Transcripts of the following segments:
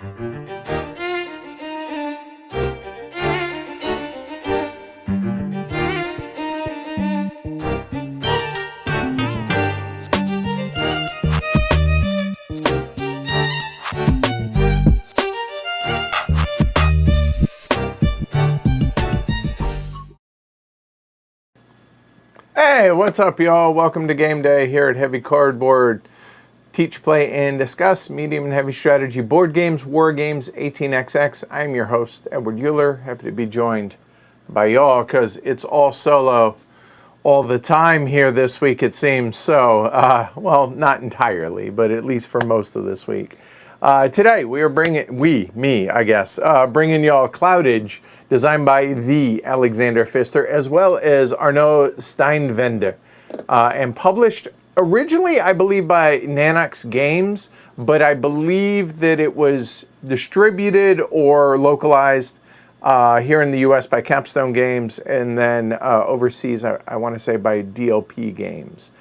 Hey, what's up, y'all? Welcome to Game Day here at Heavy Cardboard. Teach, play, and discuss medium and heavy strategy board games, war games, 18xx. I'm your host, Edward Euler. Happy to be joined by y'all because it's all solo all the time here this week, it seems. So, well, not entirely, but at least for most of this week. Today, we are bringing, bringing y'all Cloudage, designed by the Alexander Pfister, as well as Arno Steinwender, and published originally, I believe, by Nanox Games, but I believe that it was distributed or localized here in the U.S. by Capstone Games, and then overseas, I want to say, by DLP Games.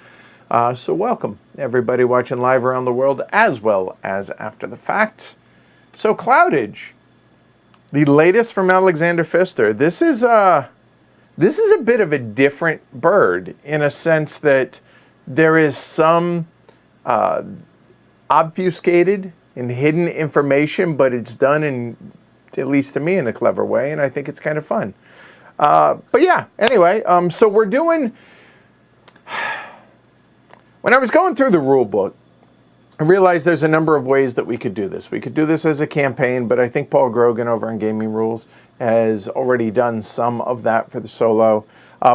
So welcome, everybody watching live around the world, as well as after the fact. So Cloudage, the latest from Alexander Pfister. This is a bit of a different bird in a sense that there is some obfuscated and hidden information, but it's done in, at least to me, in a clever way, and I think it's kind of fun. But yeah, anyway, so we're doing. When I was going through the rule book, I realized there's a number of ways that we could do this. We could do this as a campaign, but I think Paul Grogan over on Gaming Rules has already done some of that for the solo.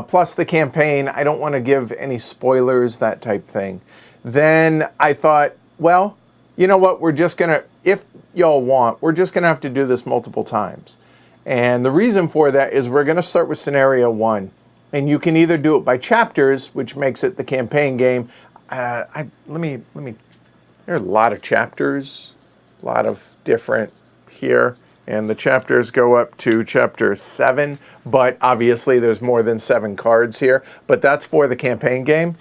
Plus the campaign, I don't want to give any spoilers, that type thing. Then I thought, well, you know what, we're just going to, if y'all want, we're just going to have to do this multiple times. And the reason for that is we're going to start with scenario 1. And you can either do it by chapters, which makes it the campaign game. Let me. There are a lot of chapters, a lot of different here, and the chapters go up to chapter 7. But obviously, there's more than 7 cards here. But that's for the campaign game,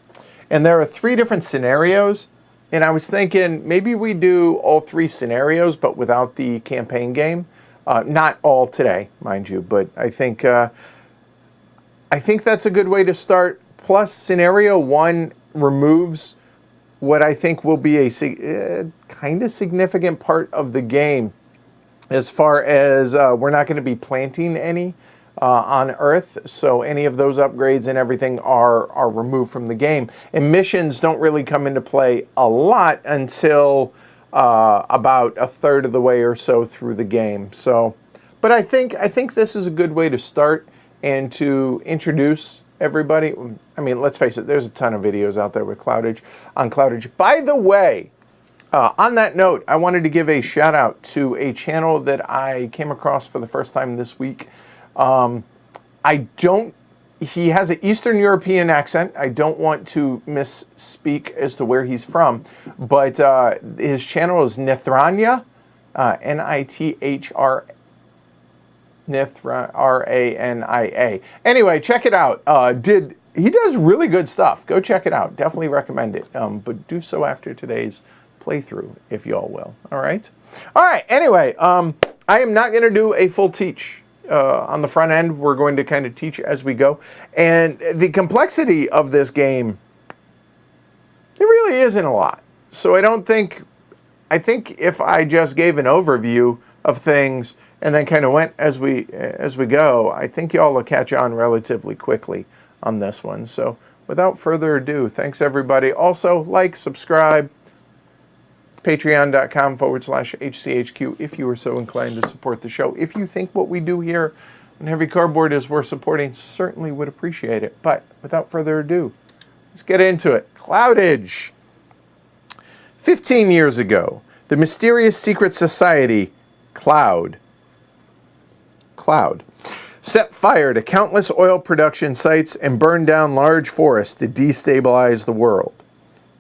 and there are 3 different scenarios. And I was thinking maybe we do all 3 scenarios, but without the campaign game. Not all today, mind you, but I think that's a good way to start. Plus, scenario 1 removes what I think will be a kind of significant part of the game, as far as we're not going to be planting any on Earth, so any of those upgrades and everything are removed from the game. And missions don't really come into play a lot until about a third of the way or so through the game. So, but I think this is a good way to start and to introduce everybody. I mean, let's face it, there's a ton of videos out there with Cloudage, on Cloudage. By the way, on that note, I wanted to give a shout out to a channel that I came across for the first time this week. He has an Eastern European accent. I don't want to misspeak as to where he's from, but his channel is Nithrania, Nithra. R-A-N-I-A. Anyway, check it out. He does really good stuff. Go check it out. Definitely recommend it. But do so after today's playthrough, if y'all will. All right. All right. Anyway, I am not going to do a full teach on the front end. We're going to kind of teach as we go. And the complexity of this game, it really isn't a lot. So I think if I just gave an overview of things and then kind of went as we go, I think y'all will catch on relatively quickly on this one. So without further ado, thanks everybody. Also, like, subscribe, patreon.com/HCHQ if you are so inclined to support the show. If you think what we do here on Heavy Cardboard is worth supporting, certainly would appreciate it. But without further ado, let's get into it. Cloudage. 15 years ago, the mysterious secret society, Cloud, set fire to countless oil production sites and burned down large forests to destabilize the world.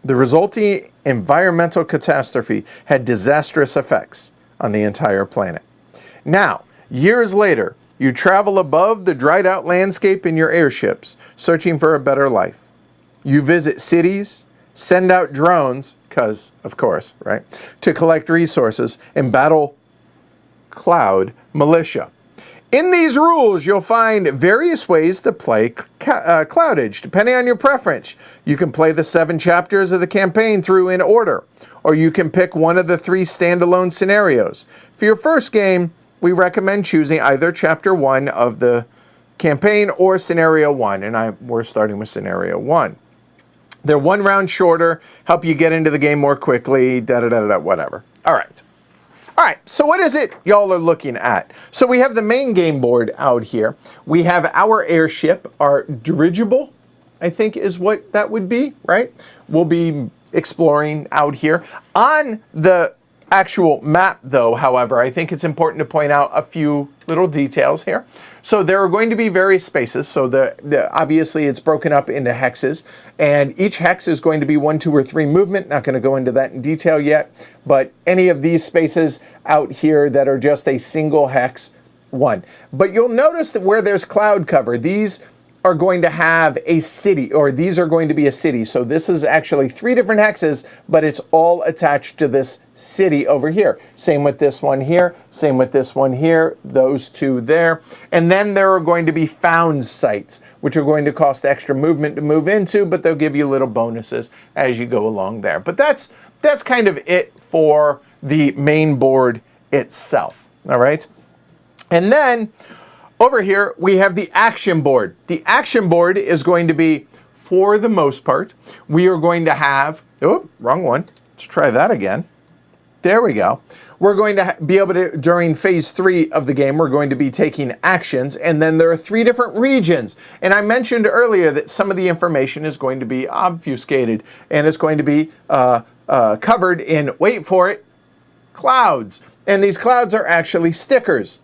The resulting environmental catastrophe had disastrous effects on the entire planet. Now, years later, you travel above the dried out landscape in your airships, searching for a better life. You visit cities, send out drones, because, of course, right, to collect resources and battle Cloud Militia. In these rules, you'll find various ways to play Cloudage, depending on your preference. You can play the 7 chapters of the campaign through in order, or you can pick one of the 3 standalone scenarios. For your first game, we recommend choosing either Chapter 1 of the campaign or Scenario 1, and we're starting with Scenario 1. They're 1 round shorter, help you get into the game more quickly, whatever. All right. All right, so what is it y'all are looking at? So we have the main game board out here. We have our airship, our dirigible, I think is what that would be, right? We'll be exploring out here. On the actual map, though, however, I think it's important to point out a few little details here. So there are going to be various spaces. So obviously it's broken up into hexes, and each hex is going to be 1, 2, or 3 movement. Not going to go into that in detail yet, but any of these spaces out here that are just a single hex, 1. But you'll notice that where there's cloud cover, these are going to have a city, or these are going to be a city. So this is actually 3 different hexes, but it's all attached to this city over here. Same with this one here, same with this one here, those 2 there. And then there are going to be found sites, which are going to cost extra movement to move into, but they'll give you little bonuses as you go along there. But that's kind of it for the main board itself, all right? And then over here, we have the action board. The action board is going to be, for the most part, we are going to have, oh, wrong one. Let's try that again. There we go. We're going to be able to, during phase 3 of the game, we're going to be taking actions, and then there are 3 different regions. And I mentioned earlier that some of the information is going to be obfuscated, and it's going to be covered in, wait for it, clouds. And these clouds are actually stickers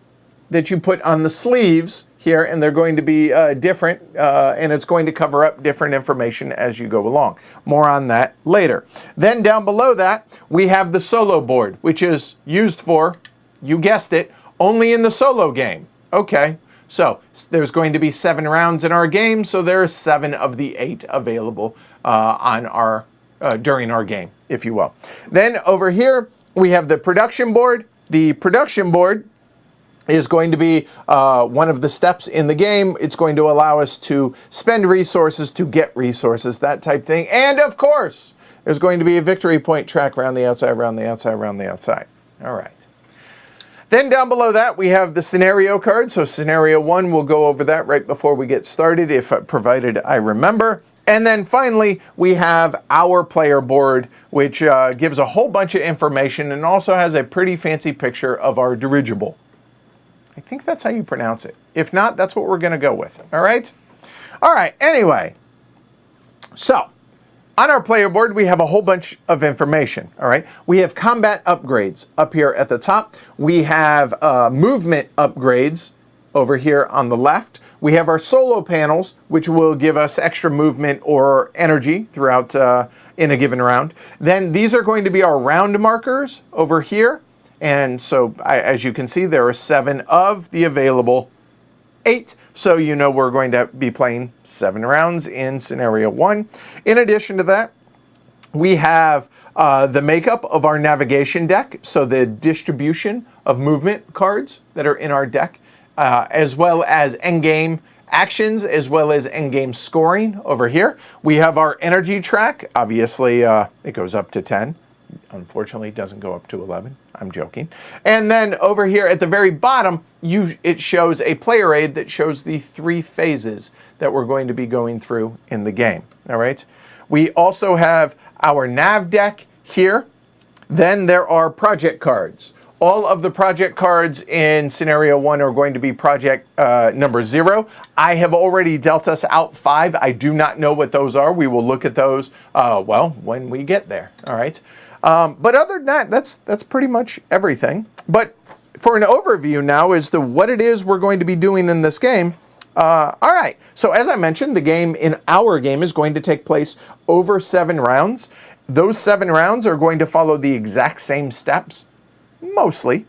that you put on the sleeves here, and they're going to be different, and it's going to cover up different information as you go along. More on that later. Then down below that, we have the solo board, which is used for, you guessed it, only in the solo game. Okay, so there's going to be 7 rounds in our game, so there are 7 of the 8 available on our during our game, if you will. Then over here, we have the production board. The production board is going to be one of the steps in the game. It's going to allow us to spend resources to get resources, that type thing. And of course, there's going to be a victory point track around the outside, around the outside, around the outside. All right. Then down below that, we have the scenario card. So scenario 1, we'll go over that right before we get started, if provided I remember. And then finally, we have our player board, which gives a whole bunch of information and also has a pretty fancy picture of our dirigible. I think that's how you pronounce it. If not, that's what we're going to go with. All right? All right. Anyway, so on our player board, we have a whole bunch of information. All right? We have combat upgrades up here at the top. We have movement upgrades over here on the left. We have our solo panels, which will give us extra movement or energy throughout in a given round. Then these are going to be our round markers over here. And so, as you can see, there are 7 of the available 8. So you know we're going to be playing 7 rounds in scenario 1. In addition to that, we have the makeup of our navigation deck. So the distribution of movement cards that are in our deck, as well as endgame actions, as well as endgame scoring over here. We have our energy track. Obviously, it goes up to 10. Unfortunately, it doesn't go up to 11. I'm joking. And then over here at the very bottom, it shows a player aid that shows the 3 phases that we're going to be going through in the game. All right. We also have our nav deck here. Then there are project cards. All of the project cards in scenario 1 are going to be project number 0. I have already dealt us out 5. I do not know what those are. We will look at those, well, when we get there. All right. But other than that, that's pretty much everything. But for an overview now as to what it is we're going to be doing in this game. All right. So as I mentioned, the game in our game is going to take place over 7 rounds. Those 7 rounds are going to follow the exact same steps, mostly.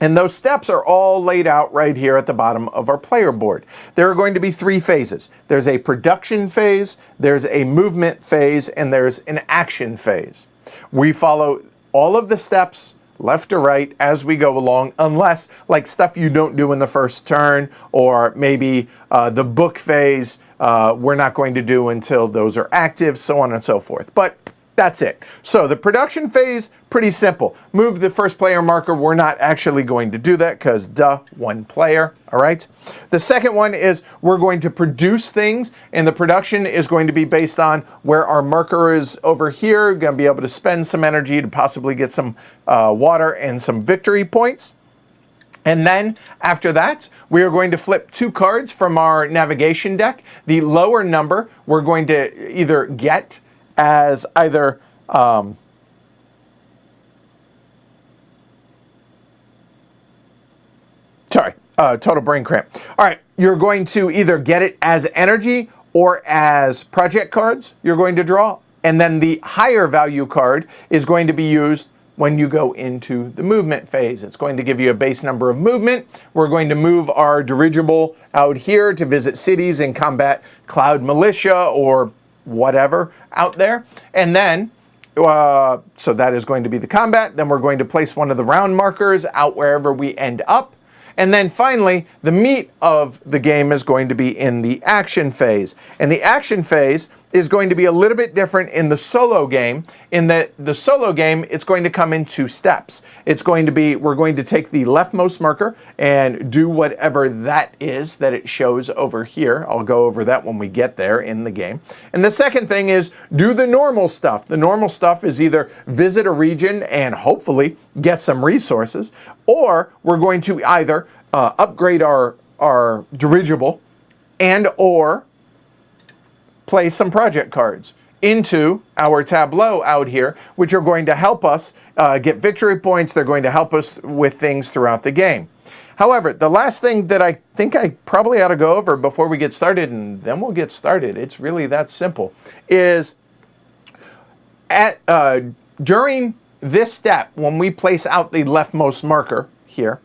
And those steps are all laid out right here at the bottom of our player board. There are going to be 3 phases. There's a production phase, there's a movement phase, and there's an action phase. We follow all of the steps left to right as we go along, unless like stuff you don't do in the first turn, or maybe the book phase we're not going to do until those are active, so on and so forth. But that's it. So the production phase, pretty simple. Move the first player marker. We're not actually going to do that because duh, one player, all right? The second one is we're going to produce things, and the production is going to be based on where our marker is over here. We're going to be able to spend some energy to possibly get some water and some victory points. And then after that, we are going to flip 2 cards from our navigation deck. The lower number we're going to either get as either total brain cramp. All right, you're going to either get it as energy or as project cards you're going to draw, and then the higher value card is going to be used when you go into the movement phase. It's going to give you a base number of movement. We're going to move our dirigible out here to visit cities and combat cloud militia or whatever out there. And then, so that is going to be the combat. Then we're going to place one of the round markers out wherever we end up. And then finally, the meat of the game is going to be in the action phase. And the action phase is going to be a little bit different in the solo game. In the solo game, it's going to come in 2 steps. It's going to be, we're going to take the leftmost marker and do whatever that is that it shows over here. I'll go over that when we get there in the game. And the second thing is do the normal stuff. The normal stuff is either visit a region and hopefully get some resources, or we're going to either upgrade our dirigible and or play some project cards into our tableau out here, which are going to help us get victory points. They're going to help us with things throughout the game. However, the last thing that I think I probably ought to go over before we get started, and then we'll get started, it's really that simple, is during this step, when we place out the leftmost marker here,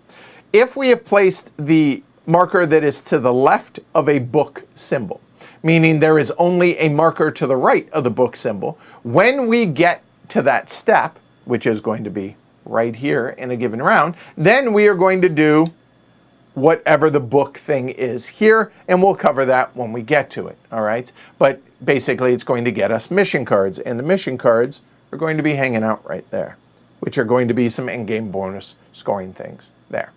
if we have placed the marker that is to the left of a book symbol, meaning there is only a marker to the right of the book symbol, when we get to that step, which is going to be right here in a given round, then we are going to do whatever the book thing is here, and we'll cover that when we get to it, all right? But basically, it's going to get us mission cards, and the mission cards are going to be hanging out right there, which are going to be some in-game bonus scoring things there.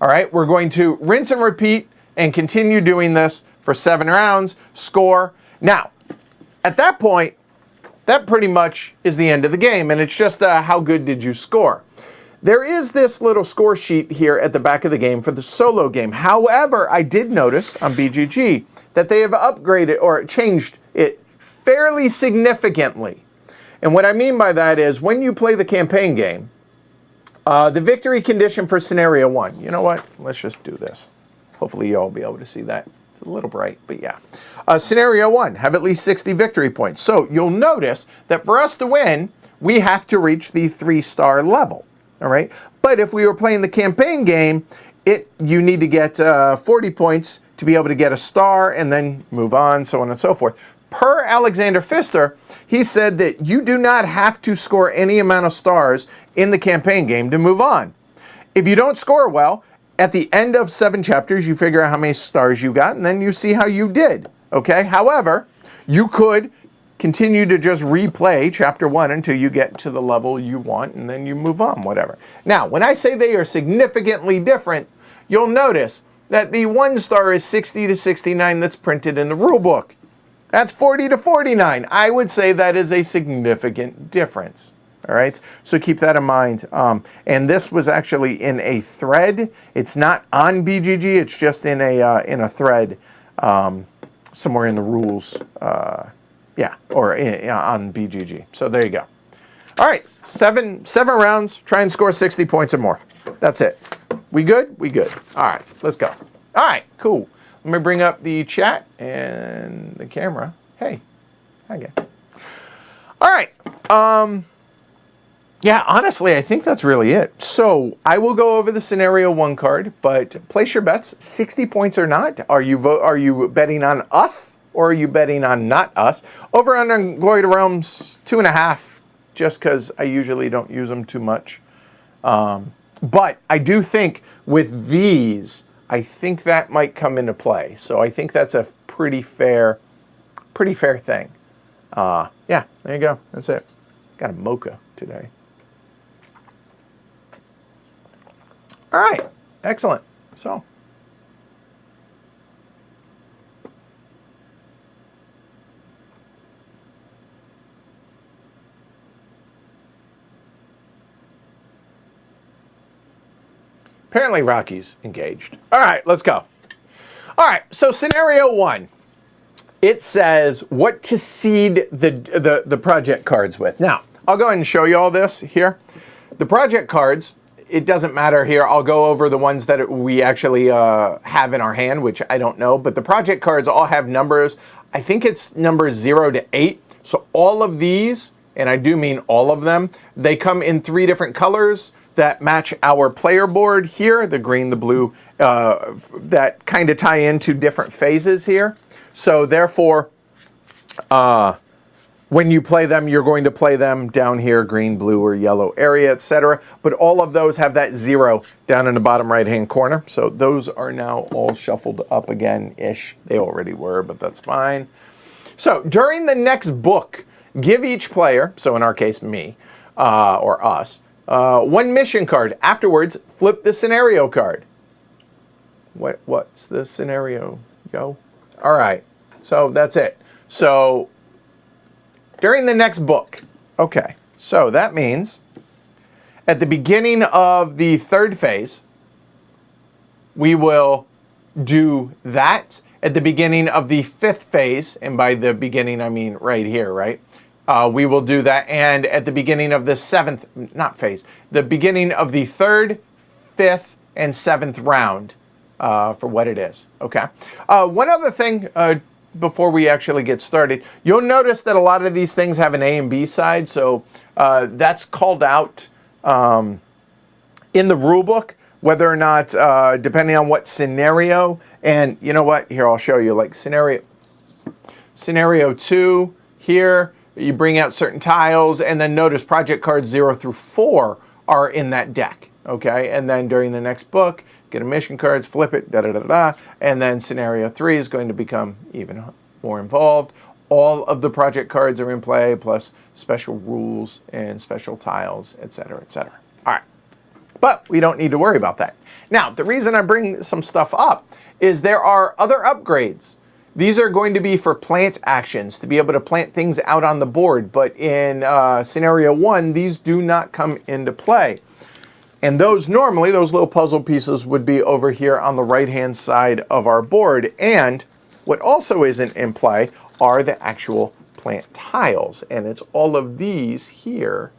All right, we're going to rinse and repeat and continue doing this for 7 rounds, score. Now, at that point, that pretty much is the end of the game, and it's just how good did you score. There is this little score sheet here at the back of the game for the solo game. However, I did notice on BGG that they have upgraded or changed it fairly significantly. And what I mean by that is when you play the campaign game, the victory condition for scenario 1, you know what? Let's just do this. Hopefully you'll all be able to see that. It's a little bright, but yeah. Scenario 1, have at least 60 victory points. So you'll notice that for us to win, we have to reach the 3-star level, all right? But if we were playing the campaign game, you need to get 40 points to be able to get a star and then move on, so on and so forth. Per Alexander Pfister, he said that you do not have to score any amount of stars in the campaign game to move on. If you don't score well, at the end of 7 chapters, you figure out how many stars you got, and then you see how you did, okay? However, you could continue to just replay chapter 1 until you get to the level you want, and then you move on, whatever. Now, when I say they are significantly different, you'll notice that the 1 star is 60 to 69 that's printed in the rule book. That's 40 to 49. I would say that is a significant difference. All right, so keep that in mind. And this was actually in a thread. It's not on BGG. It's just in a thread somewhere in the rules. Yeah, or on BGG. So there you go. All right, seven rounds. Try and score 60 points or more. That's it. We good? We good. All right, let's go. All right, cool. Let me bring up the chat and the camera. Hey, hi again. All right. Yeah, honestly, I think that's really it. So I will go over the scenario 1 card, but place your bets, 60 points or not. Are you betting on us or are you betting on not us? Over on Glory to Realms, 2.5, just because I usually don't use them too much. But I do think with these, I think that might come into play. So I think that's a pretty fair thing. Yeah, there you go. That's it. Got a mocha today. All right, excellent. So. Apparently Rocky's engaged. All right, let's go. All right, so scenario 1. It says what to seed the project cards with. Now, I'll go ahead and show you all this here. The project cards, it doesn't matter here. I'll go over the ones that we actually have in our hand, which I don't know. But the project cards all have numbers. I think it's numbers 0 to 8. So all of these, and I do mean all of them, they come in 3 different colors that match our player board here, the green, the blue, that kind of tie into different phases here. So therefore, when you play them, you're going to play them down here, green, blue, or yellow area, etc. But all of those have that 0 down in the bottom right-hand corner. So those are now all shuffled up again-ish. They already were, but that's fine. So during the next book, give each player, so in our case, me, or us, 1 mission card. Afterwards, flip the scenario card. What's the scenario? Go. All right. So that's it. So during the next book. Okay. So that means at the beginning of the 3rd phase, we will do that. At the beginning of the 5th phase, and by the beginning I mean right here, right? We will do that, and at the beginning of the 7th, not phase, the beginning of the 3rd, 5th, and 7th round for what it is, okay? One other thing before we actually get started, you'll notice that a lot of these things have an A and B side, so that's called out in the rule book, whether or not, depending on what scenario, and you know what, here I'll show you, like scenario 2 here, you bring out certain tiles, and then notice project cards 0 through 4 are in that deck, okay? And then during the next book, get a mission cards, flip it, da-da-da-da, and then scenario 3 is going to become even more involved. All of the project cards are in play, plus special rules and special tiles, etc., etc. All right, but we don't need to worry about that. Now, the reason I bring some stuff up is there are other upgrades. These are going to be for plant actions, to be able to plant things out on the board. But in scenario 1, these do not come into play. And those normally, those little puzzle pieces would be over here on the right-hand side of our board. And what also isn't in play are the actual plant tiles. And it's all of these here,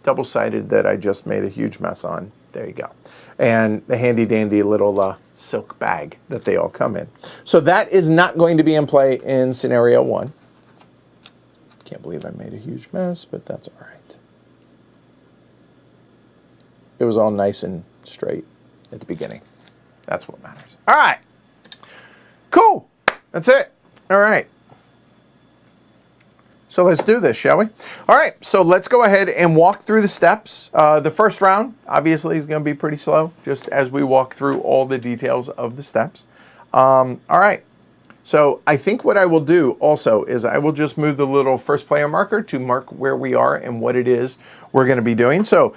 double-sided, that I just made a huge mess on. There you go. And the handy-dandy little silk bag that they all come in. So that is not going to be in play in scenario 1. Can't believe I made a huge mess, but that's all right. It was all nice and straight at the beginning. That's what matters. All right. Cool. That's it. All right. So let's do this, shall we? All right, so let's go ahead and walk through the steps. The first round, obviously, is going to be pretty slow, just as we walk through all the details of the steps. All right, so I think what I will do also is I will just move the little first player marker to mark where we are and what it is we're going to be doing. So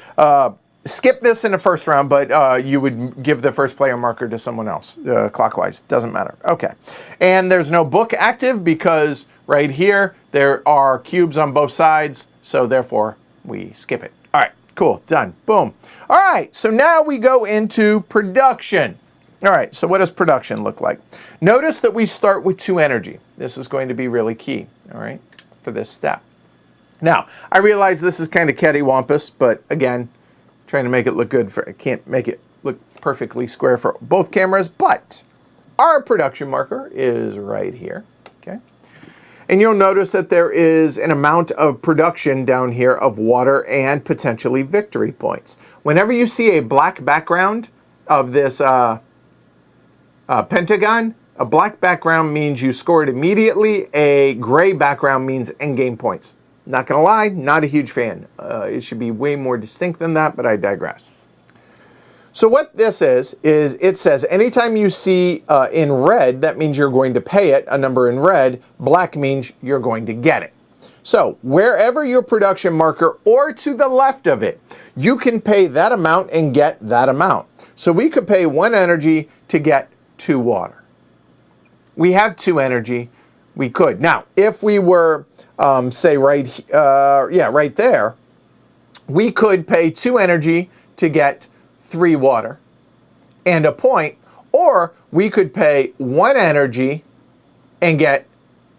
skip this in the first round, but you would give the first player marker to someone else, clockwise. Doesn't matter. Okay, and there's no book active because right here, there are cubes on both sides, so therefore we skip it. All right, cool, done, boom. All right, so now we go into production. All right, so what does production look like? Notice that we start with 2 energy. This is going to be really key, all right, for this step. Now, I realize this is kind of cattywampus, but again, trying to make it look good for, I can't make it look perfectly square for both cameras, but our production marker is right here, okay? And you'll notice that there is an amount of production down here of water and potentially victory points. Whenever you see a black background of this pentagon, a black background means you score it immediately. A gray background means endgame points. Not going to lie, not a huge fan. It should be way more distinct than that, but I digress. So what this is it says anytime you see in red, that means you're going to pay it, a number in red. Black means you're going to get it. So wherever your production marker or to the left of it, you can pay that amount and get that amount. So we could pay 1 energy to get 2 water. We have 2 energy. We could. Now, if we were, say, right there, we could pay 2 energy to get 3 water and a point, or we could pay 1 energy and get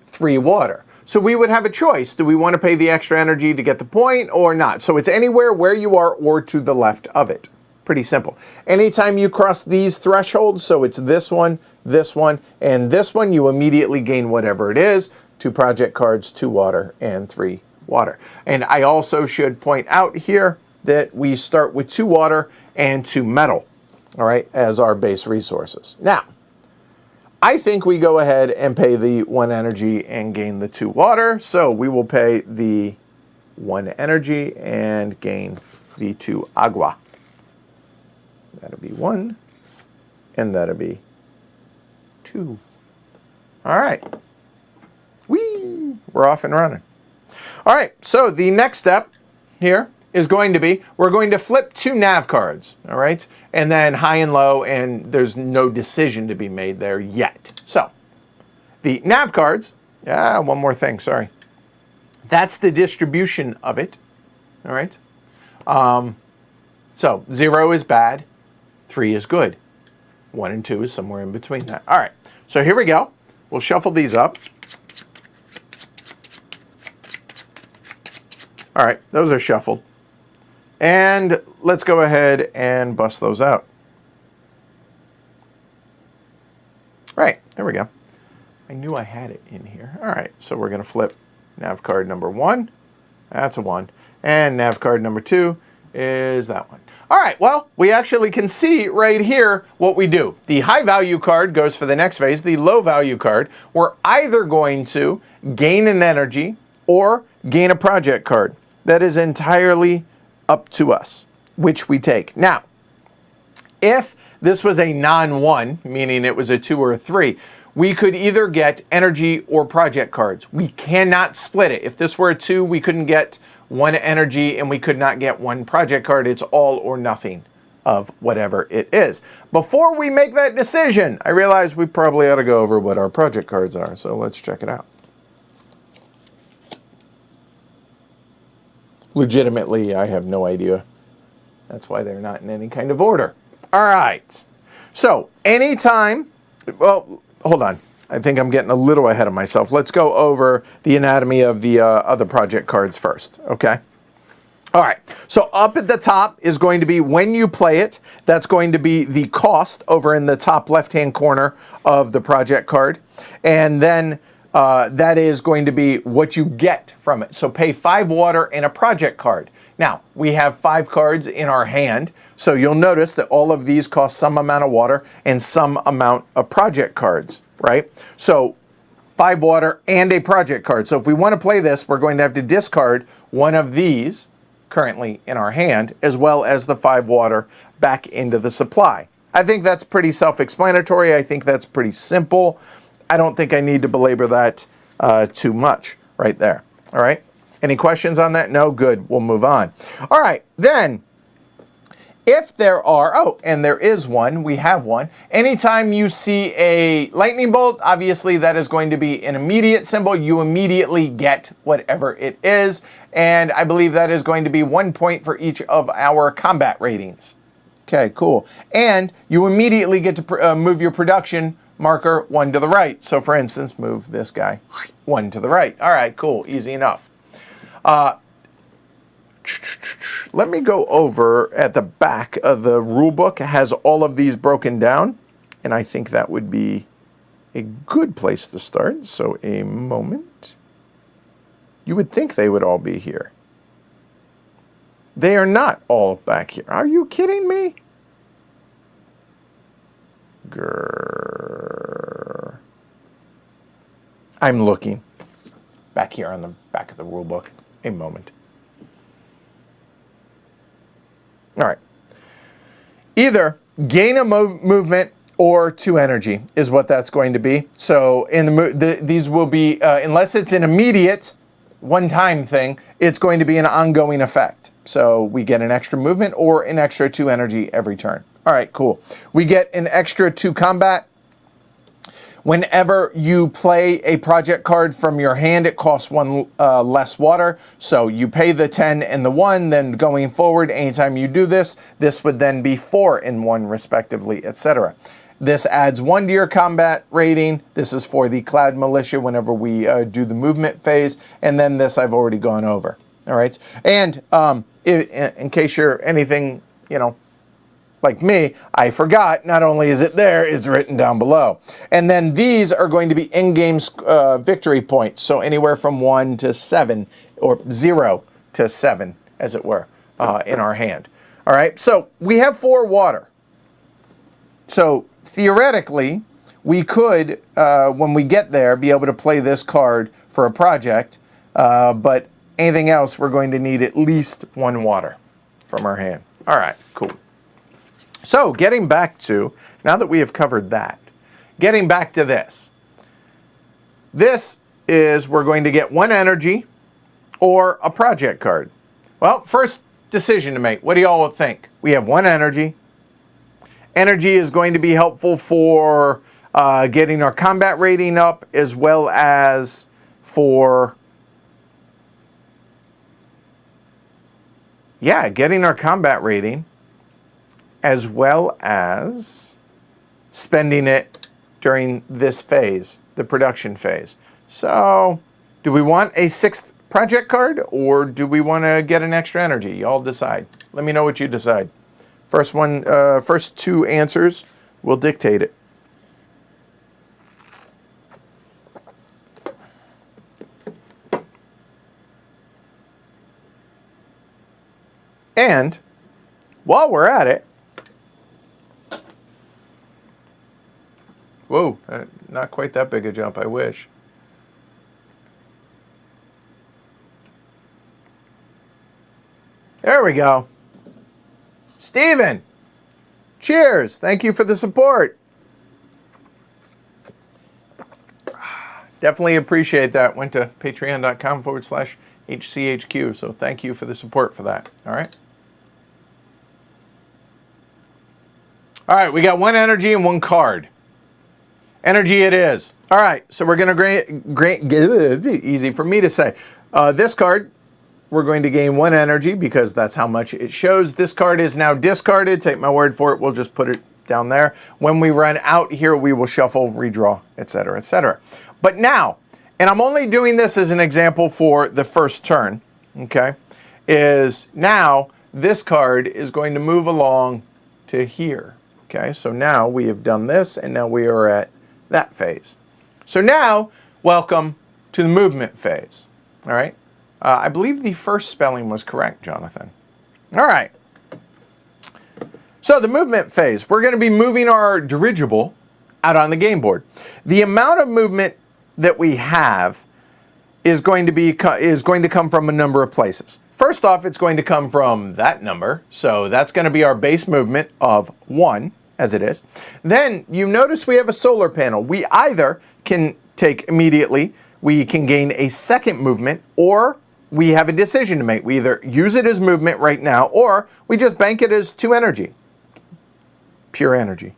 3 water. So we would have a choice. Do we want to pay the extra energy to get the point or not? So it's anywhere where you are or to the left of it. Pretty simple. Anytime you cross these thresholds, so it's this one, and this one, you immediately gain whatever it is, 2 project cards, 2 water, and 3 water. And I also should point out here that we start with 2 water and 2 metal, all right, as our base resources. Now, I think we go ahead and pay the 1 energy and gain the 2 water. So we will pay the 1 energy and gain the 2 agua. That'll be 1, and that'll be 2. All right. Whee! We're off and running. All right, so the next step here is going to be, we're going to flip 2 nav cards, all right? And then high and low, and there's no decision to be made there yet. So the nav cards, one more thing, sorry. That's the distribution of it, all right? So 0 is bad, 3 is good. 1 and 2 is somewhere in between that. All right, so here we go. We'll shuffle these up. All right, those are shuffled. And let's go ahead and bust those out. Right, there we go. I knew I had it in here. All right, so we're going to flip nav card number 1. That's a 1. And nav card number 2 is that one. All right, well, we actually can see right here what we do. The high value card goes for the next phase. The low value card, we're either going to gain an energy or gain a project card. That is entirely up to us, which we take. Now, if this was a non-1, meaning it was a 2 or a 3, we could either get energy or project cards. We cannot split it. If this were a 2, we couldn't get 1 energy and we could not get 1 project card. It's all or nothing of whatever it is. Before we make that decision, I realize we probably ought to go over what our project cards are. So let's check it out. Legitimately, I have no idea. That's why they're not in any kind of order. All right. So anytime, well, hold on. I think I'm getting a little ahead of myself. Let's go over the anatomy of the other project cards first, okay? All right, so up at the top is going to be when you play it. That's going to be the cost over in the top left-hand corner of the project card. And then that is going to be what you get from it. So pay 5 water and a project card. Now, we have 5 cards in our hand, so you'll notice that all of these cost some amount of water and some amount of project cards, right? So 5 water and a project card. So if we want to play this, we're going to have to discard one of these currently in our hand, as well as the 5 water back into the supply. I think that's pretty self-explanatory. I think that's pretty simple. I don't think I need to belabor that too much right there. All right. Any questions on that? No? Good. We'll move on. All right. Then, if there are, oh, and there is one, we have one. Anytime you see a lightning bolt, obviously that is going to be an immediate symbol. You immediately get whatever it is. And I believe that is going to be 1 point for each of our combat ratings. Okay, cool. And you immediately get to move your production marker 1 to the right. So for instance, move this guy 1 to the right. All right, cool, easy enough. Let me go over at the back of the rule book. It has all of these broken down, and I think that would be a good place to start. So a moment. You would think they would all be here. They are not all back here. Are you kidding me? Grrr. I'm looking back here on the back of the rule book. a moment. All right. Either gain a movement or 2 energy is what that's going to be. So in these will be, unless it's an immediate one-time thing, it's going to be an ongoing effect. So we get an extra movement or an extra 2 energy every turn. All right, cool. We get an extra 2 combat. Whenever you play a project card from your hand, it costs 1 less water. So you pay the 10 and the 1, then going forward, anytime you do this, this would then be 4 and 1 respectively, etc. This adds 1 to your combat rating. This is for the Cloud Militia whenever we do the movement phase. And then this I've already gone over. All right. And in case you're anything, like me, I forgot, not only is it there, it's written down below. And then these are going to be in-game victory points. So anywhere from 1 to 7, or 0 to 7, as it were, in our hand. All right, so we have 4 water. So theoretically, we could, when we get there, be able to play this card for a project. But anything else, we're going to need at least 1 water from our hand. All right, cool. So getting back to, now that we have covered that, getting back to this. This is, we're going to get 1 energy or a project card. Well, first decision to make. What do y'all think? We have 1 energy. Energy is going to be helpful for getting our combat rating up, as well as for, getting our combat rating, as well as spending it during this phase, the production phase. So, do we want a 6th project card, or do we want to get an extra energy? Y'all decide. Let me know what you decide. First 2 answers will dictate it. And while we're at it, whoa, not quite that big a jump, I wish. There we go. Steven, cheers. Thank you for the support. Definitely appreciate that. Went to patreon.com/HCHQ. So thank you for the support for that. All right. All right, we got 1 energy and 1 card. Energy it is. All right, so we're going to easy for me to say. This card, we're going to gain 1 energy because that's how much it shows. This card is now discarded. Take my word for it. We'll just put it down there. When we run out here, we will shuffle, redraw, etc., etc. But now, and I'm only doing this as an example for the first turn, okay, is now this card is going to move along to here. Okay, so now we have done this, and now we are at that phase. So now, welcome to the movement phase. All right. I believe the first spelling was correct, Jonathan. All right. So the movement phase, we're going to be moving our dirigible out on the game board. The amount of movement that we have is going to come from a number of places. First off, it's going to come from that number. So that's going to be our base movement of 1, as it is. Then you notice we have a solar panel. We either can take immediately, we can gain a 2nd movement, or we have a decision to make. We either use it as movement right now, or we just bank it as 2 energy. Pure energy.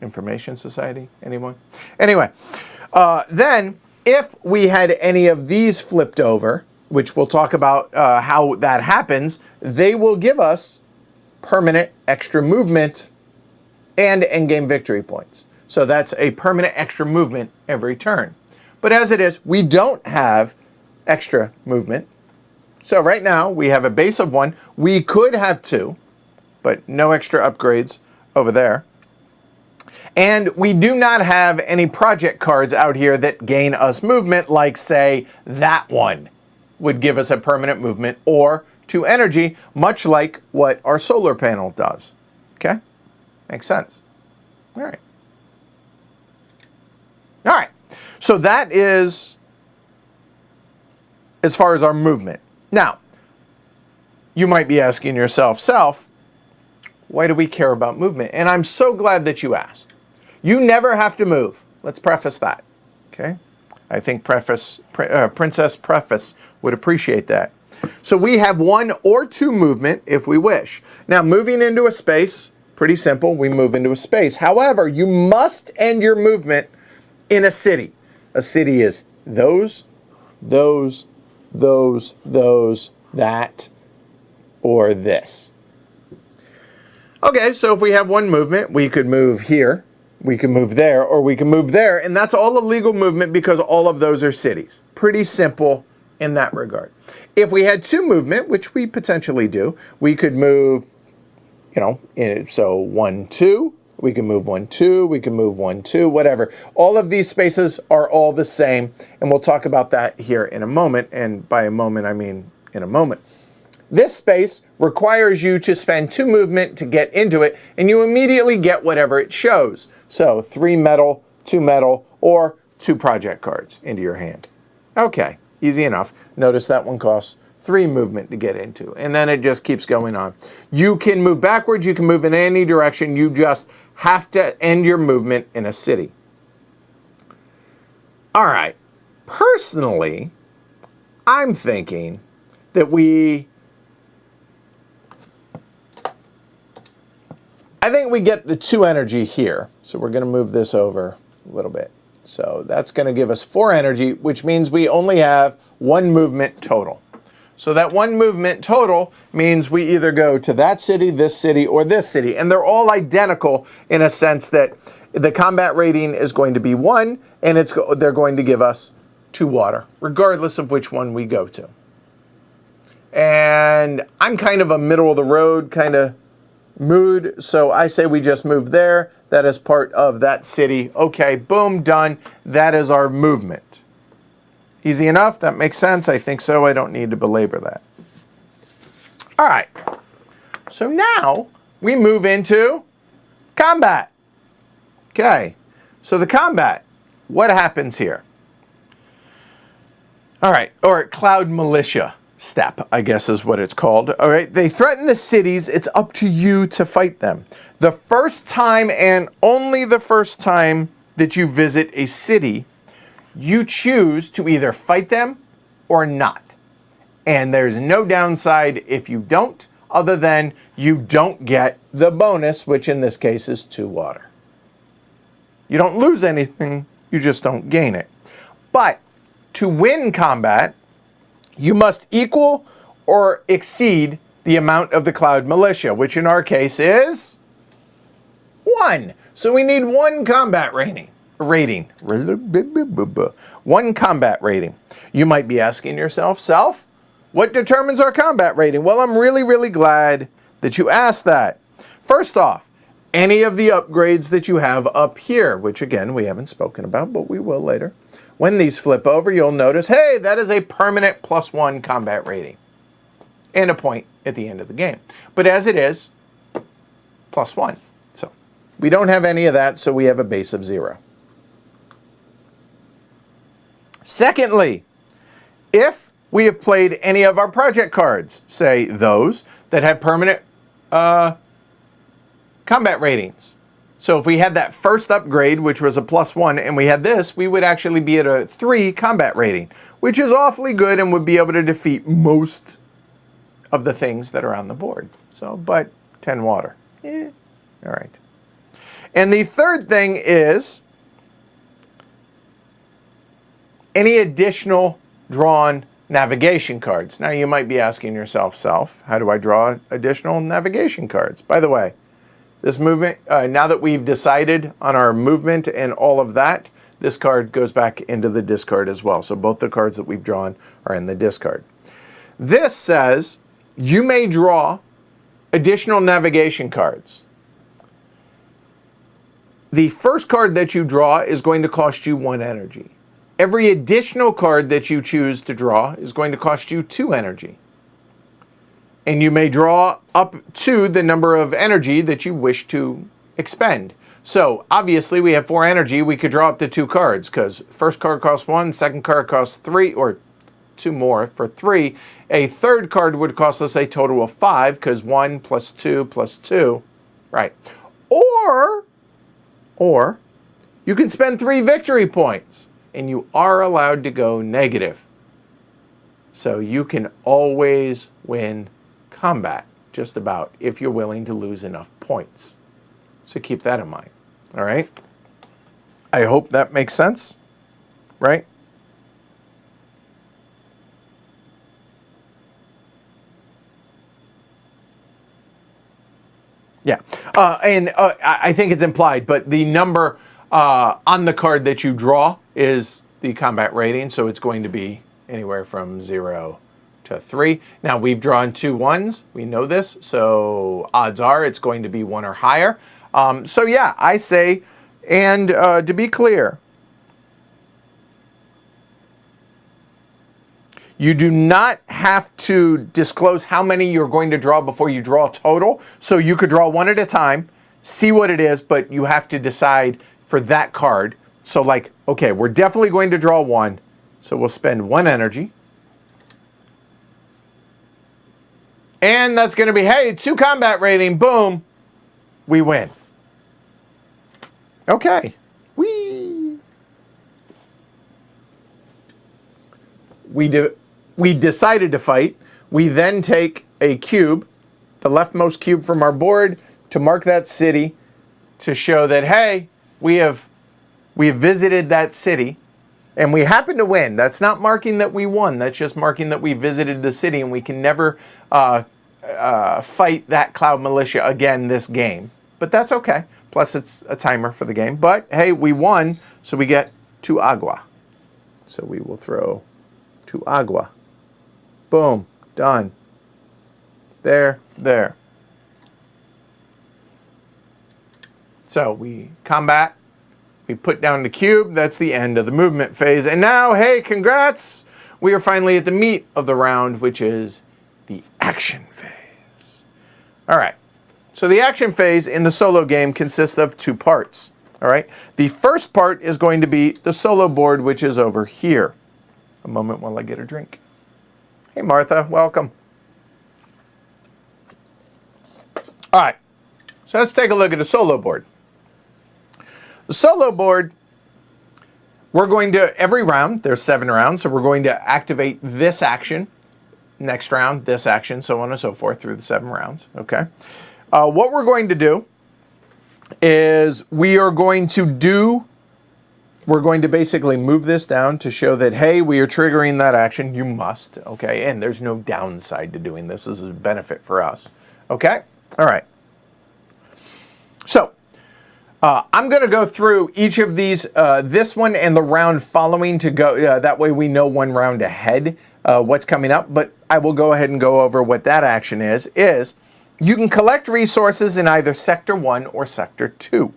Information Society, anyone? Anyway, then if we had any of these flipped over, which we'll talk about how that happens, they will give us permanent extra movement and endgame victory points. So that's a permanent extra movement every turn. But as it is, we don't have extra movement. So right now we have a base of 1. We could have 2, but no extra upgrades over there. And we do not have any project cards out here that gain us movement, like say that one would give us a permanent movement, or 2 energy, much like what our solar panel does. Okay? Makes sense. All right. All right. So that is as far as our movement. Now, you might be asking yourself, Self, why do we care about movement? And I'm so glad that you asked. You never have to move. Let's preface that, okay? I think Princess Preface would appreciate that. So we have 1 or 2 movement if we wish. Now, moving into a space, pretty simple. We move into a space. However, you must end your movement in a city. A city is those, that, or this. Okay, so if we have 1 movement, we could move here, we can move there, or we can move there, and that's all a legal movement because all of those are cities. Pretty simple in that regard. If we had 2 movement, which we potentially do, we could move, so 1, 2, we can move 1, 2, we can move 1, 2, whatever. All of these spaces are all the same, and we'll talk about that here in a moment, and by a moment, I mean in a moment. This space requires you to spend 2 movement to get into it, and you immediately get whatever it shows. So 3 metal, 2 metal, or 2 project cards into your hand. Okay, easy enough. Notice that one costs 3 movement to get into, and then it just keeps going on. You can move backwards, you can move in any direction, you just have to end your movement in a city. All right, personally, I'm thinking that I think we get the 2 energy here. So we're going to move this over a little bit. So that's going to give us 4 energy, which means we only have 1 movement total. So that 1 movement total means we either go to that city, or this city. And they're all identical in a sense that the combat rating is going to be 1, and they're going to give us 2 water, regardless of which one we go to. And I'm kind of a middle of the road kind of mood, so I say we just move there. That is part of that city. Okay, boom, done. That is our movement. Easy enough? That makes sense? I think so. I don't need to belabor that. All right. So now we move into combat. Okay. So the combat, what happens here? All right, or Cloud Militia step, I guess is what it's called. All right, they threaten the cities. It's up to you to fight them. The first time and only the first time that you visit a city, you choose to either fight them or not. And there's no downside if you don't, other than you don't get the bonus, which in this case is 2 water. You don't lose anything, you just don't gain it. But to win combat, you must equal or exceed the amount of the Cloud Militia, which in our case is 1. So we need 1 combat rating. 1 combat rating. You might be asking yourself, Self, what determines our combat rating? Well, I'm really, really glad that you asked that. First off, any of the upgrades that you have up here, which again, we haven't spoken about, but we will later. When these flip over, you'll notice, hey, that is a permanent +1 combat rating. And a point at the end of the game. But as it is, +1. So we don't have any of that, so we have a base of 0. Secondly, if we have played any of our project cards, say those that have permanent combat ratings. So if we had that first upgrade, which was a +1, and we had this, we would actually be at a 3 combat rating, which is awfully good and would be able to defeat most of the things that are on the board. So, but 10 water. All right. And the third thing is any additional drawn navigation cards. Now you might be asking yourself, Self, how do I draw additional navigation cards? By the way, this movement, now that we've decided on our movement and all of that, this card goes back into the discard as well. So both the cards that we've drawn are in the discard. This says you may draw additional navigation cards. The first card that you draw is going to cost you 1 energy. Every additional card that you choose to draw is going to cost you 2 energy. And you may draw up to the number of energy that you wish to expend. So obviously we have 4 energy, we could draw up to 2 cards because first card costs 1, second card costs 3, or 2 more for 3. A third card would cost us a total of 5, because 1 plus 2 plus 2, right? Or you can spend 3 victory points, and you are allowed to go negative. So you can always win combat, just about, if you're willing to lose enough points. So keep that in mind, all right? I hope that makes sense, right? Yeah, and I think it's implied, but the number on the card that you draw is the combat rating, so it's going to be anywhere from 0 to 3. Now, we've drawn 2 1s. We know this, so odds are it's going to be 1 or higher. So yeah, I say, and to be clear, you do not have to disclose how many you're going to draw before you draw total. So you could draw 1 at a time, see what it is, but you have to decide for that card. So like, okay, we're definitely going to draw 1. So we'll spend 1 energy. And that's going to be, hey, 2 combat rating, boom, we win. Okay. We decided to fight. We then take a cube, the leftmost cube from our board, to mark that city, to show that, hey, we have visited that city, and we happen to win. That's not marking that we won. That's just marking that we visited the city, and we can never fight that Cloud Militia again this game. But that's okay. Plus, it's a timer for the game. But, hey, we won, so we get 2 agua. So we will throw 2 agua. Boom. Done. There. So we combat. We put down the cube. That's the end of the movement phase. And now, hey, congrats! We are finally at the meat of the round, which is the action phase. All right. So the action phase in the solo game consists of 2 parts. All right. The first part is going to be the solo board, which is over here. A moment while I get a drink. Hey, Martha, welcome. All right. So let's take a look at the solo board. The solo board, we're going to, every round, there's 7 rounds, so we're going to activate this action. Next round, this action, so on and so forth through the 7 rounds, okay? What we're going to do is we're going to basically move this down to show that, hey, we are triggering that action. You must, okay? And there's no downside to doing this. This is a benefit for us, okay? All right. So, I'm going to go through each of these, this one and the round following to go, that way we know 1 round ahead what's coming up, but I will go ahead and go over what that action is you can collect resources in either Sector 1 or Sector 2.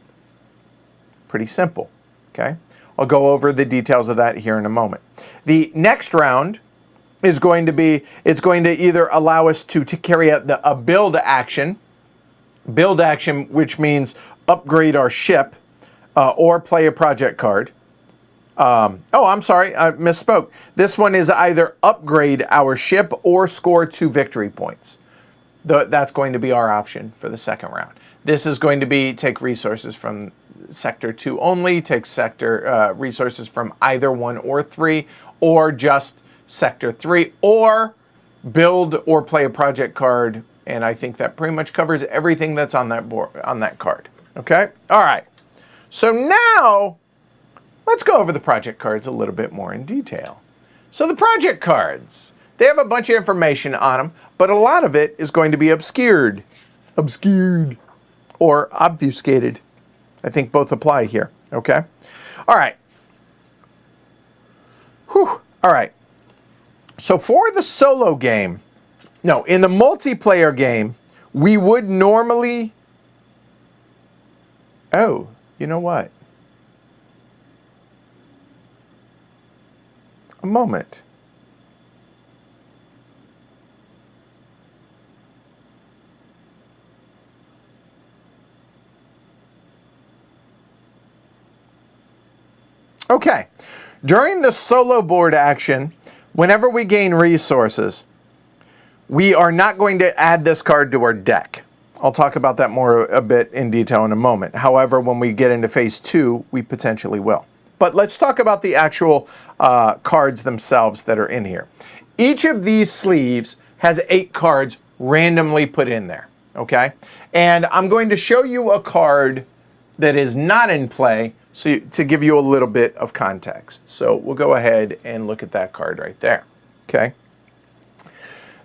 Pretty simple, okay? I'll go over the details of that here in a moment. The next round is going to be, it's going to either allow us to carry out a build action, which means upgrade our ship, or play a project card. Oh, I'm sorry, I misspoke. This one is either upgrade our ship or score 2 victory points. That's going to be our option for the second round. This is going to be take resources from Sector 2 only, take sector resources from either 1 or 3, or just Sector 3, or build or play a project card. And I think that pretty much covers everything that's on that board, on that card. Okay? All right. So now, let's go over the project cards a little bit more in detail. So the project cards, they have a bunch of information on them, but a lot of it is going to be obscured, or obfuscated. I think both apply here, okay? All right. Whew. All right. So for the solo game, no, in the multiplayer game, we would normally, oh, you know what? A moment. Okay. During the solo board action, whenever we gain resources, we are not going to add this card to our deck. I'll talk about that more a bit in detail in a moment. However, when we get into phase 2, we potentially will. But let's talk about the actual cards themselves that are in here. Each of these sleeves has 8 cards randomly put in there, okay? And I'm going to show you a card that is not in play to give you a little bit of context. So we'll go ahead and look at that card right there, okay?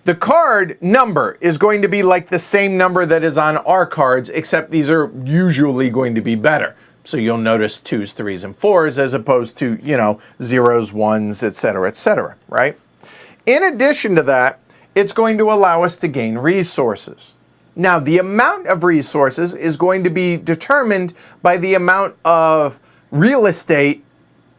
The card number is going to be like the same number that is on our cards, except these are usually going to be better. So you'll notice 2s, 3s, and 4s as opposed to, 0s, 1s, etc., right? In addition to that, it's going to allow us to gain resources. Now, the amount of resources is going to be determined by the amount of real estate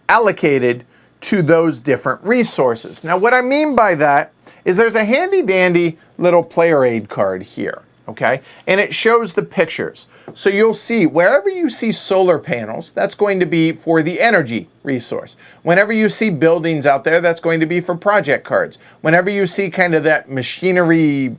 allocated to those different resources. Now, what I mean by that is there's a handy dandy little player aid card here, okay? And it shows the pictures. So you'll see wherever you see solar panels, that's going to be for the energy resource. Whenever you see buildings out there, that's going to be for project cards. Whenever you see kind of that machinery,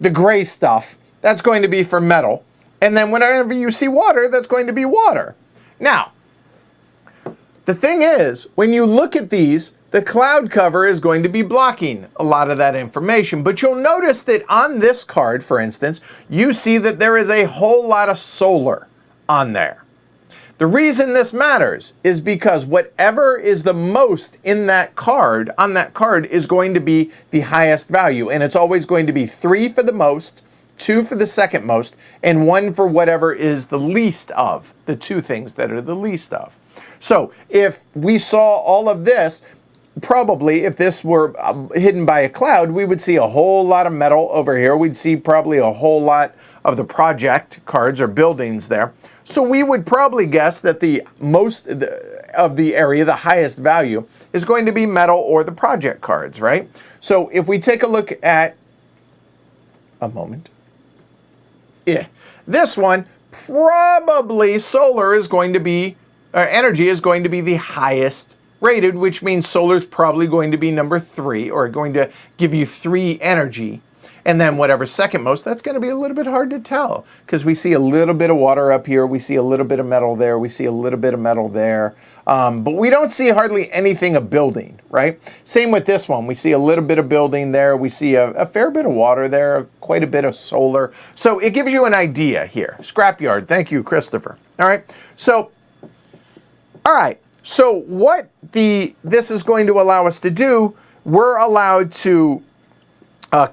the gray stuff, that's going to be for metal. And then whenever you see water, that's going to be water. Now, the thing is, when you look at these, the cloud cover is going to be blocking a lot of that information. But you'll notice that on this card, for instance, you see that there is a whole lot of solar on there. The reason this matters is because whatever is the most in that card, on that card, is going to be the highest value. And it's always going to be 3 for the most, 2 for the second most, and 1 for whatever is the least of, the 2 things that are the least of. So if we saw all of this, probably if this were hidden by a cloud, we would see a whole lot of metal over here. We'd see probably a whole lot of the project cards or buildings there. So we would probably guess that the most of the area, the highest value, is going to be metal or the project cards, right? So if we take a look at a moment. Yeah, this one, probably solar is going to be, or energy is going to be the highest rated, which means solar is probably going to be number 3, or going to give you 3 energy. And then whatever second most, that's going to be a little bit hard to tell, because we see a little bit of water up here, we see a little bit of metal there, we see a little bit of metal there, but we don't see hardly anything of building, right? Same with this one. We see a little bit of building there, we see a fair bit of water there, quite a bit of solar. So it gives you an idea here. Scrapyard, thank you, Christopher. All right, so what this is going to allow us to do, we're allowed to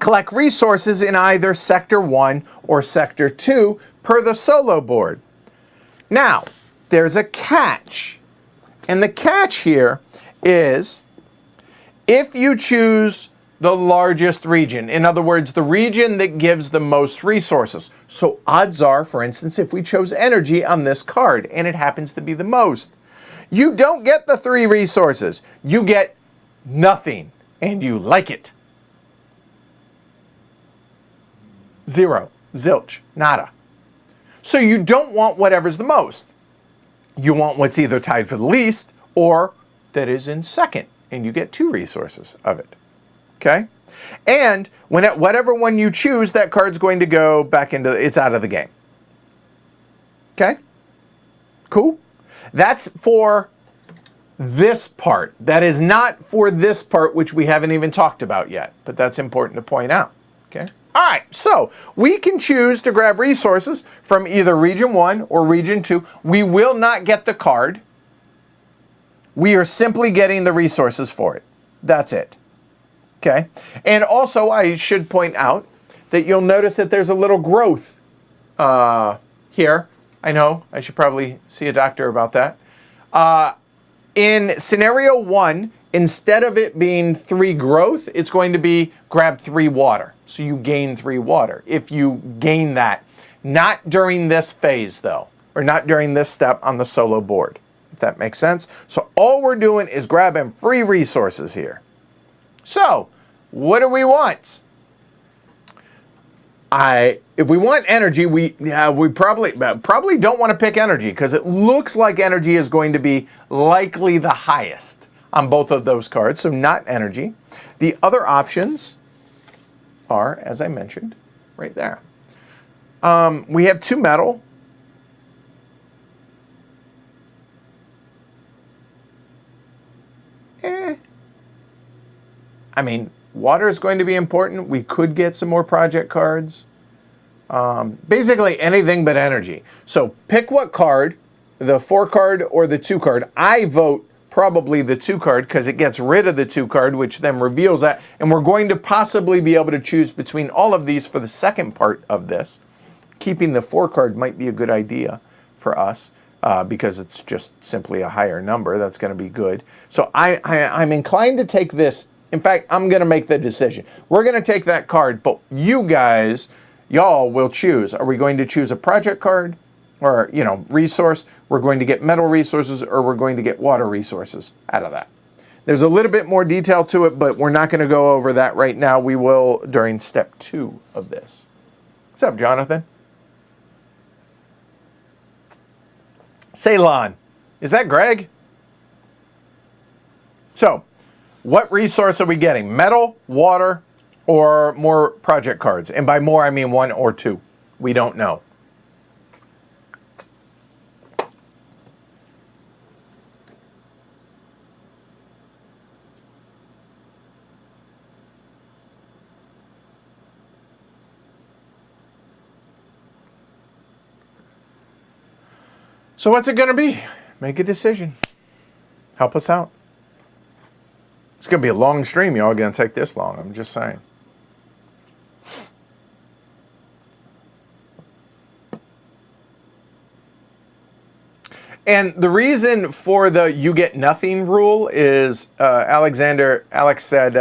collect resources in either Sector 1 or Sector 2 per the solo board. Now, there's a catch. And the catch here is if you choose the largest region, in other words, the region that gives the most resources. So odds are, for instance, if we chose energy on this card and it happens to be the most, you don't get the 3 resources. You get nothing, and you like it. 0, zilch, nada. So you don't want whatever's the most. You want what's either tied for the least or that is in second, and you get 2 resources of it. Okay? And whatever one you choose, that card's going to go back into, it's out of the game. Okay? Cool? That's for this part. That is not for this part, which we haven't even talked about yet, but that's important to point out. Okay? All right, so we can choose to grab resources from either Region 1 or Region 2. We will not get the card. We are simply getting the resources for it. That's it. Okay? And also, I should point out that you'll notice that there's a little growth here. I know, I should probably see a doctor about that. In scenario 1, instead of it being 3 growth, it's going to be grab 3 water. So you gain 3 water. If you gain that, not during this phase though, or not during this step on the solo board, if that makes sense. So all we're doing is grabbing free resources here. So what do we want? If we want energy, we probably don't want to pick energy because it looks like energy is going to be likely the highest on both of those cards, so not energy. The other options are, as I mentioned, right there. We have 2 metal. I mean, water is going to be important. We could get some more project cards. Basically anything but energy. So pick what card, the 4 card or the 2 card. I vote probably the 2 card because it gets rid of the 2 card, which then reveals that. And we're going to possibly be able to choose between all of these for the second part of this. Keeping the 4 card might be a good idea for us because it's just simply a higher number. That's going to be good. So I'm inclined to take this. In fact, I'm going to make the decision. We're going to take that card, but you guys, y'all will choose. Are we going to choose a project card or, resource? We're going to get metal resources or we're going to get water resources out of that. There's a little bit more detail to it, but we're not going to go over that right now. We will during step 2 of this. What's up, Jonathan? Ceylon. Is that Greg? So, what resource are we getting? Metal, water, or more project cards? And by more, I mean 1 or 2. We don't know. So what's it going to be? Make a decision. Help us out. It's going to be a long stream. Y'all going to take this long. I'm just saying. And the reason for the you get nothing rule is Alex said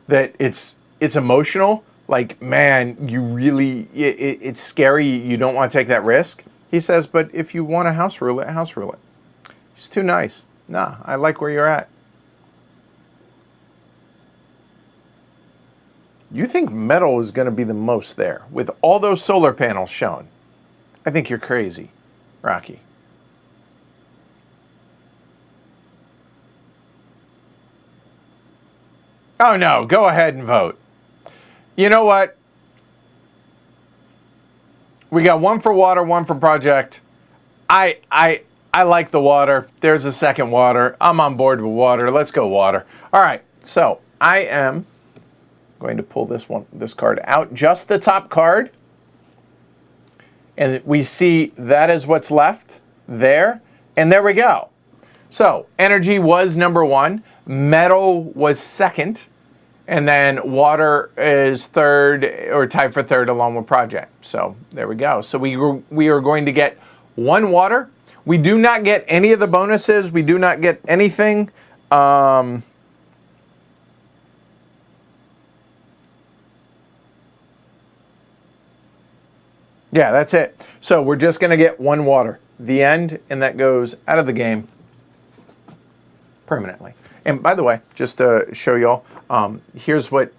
that it's emotional. Like, man, you really, it's scary. You don't want to take that risk. He says, but if you want to house rule it, house rule it. It's too nice. Nah, I like where you're at. You think metal is going to be the most there with all those solar panels shown? I think you're crazy, Rocky. Oh no, go ahead and vote. You know what? We got 1 for water, 1 for project. I like the water. There's a second water. I'm on board with water. Let's go water. All right, so I am going to pull this card out, just the top card. And we see that is what's left there. And there we go. So energy was number 1. Metal was second. And then water is third, or tied for third along with project. So there we go. So we are going to get 1 water. We do not get any of the bonuses. We do not get anything. Yeah, that's it. So we're just going to get 1 water. The end, and that goes out of the game permanently. And by the way, just to show y'all, here's what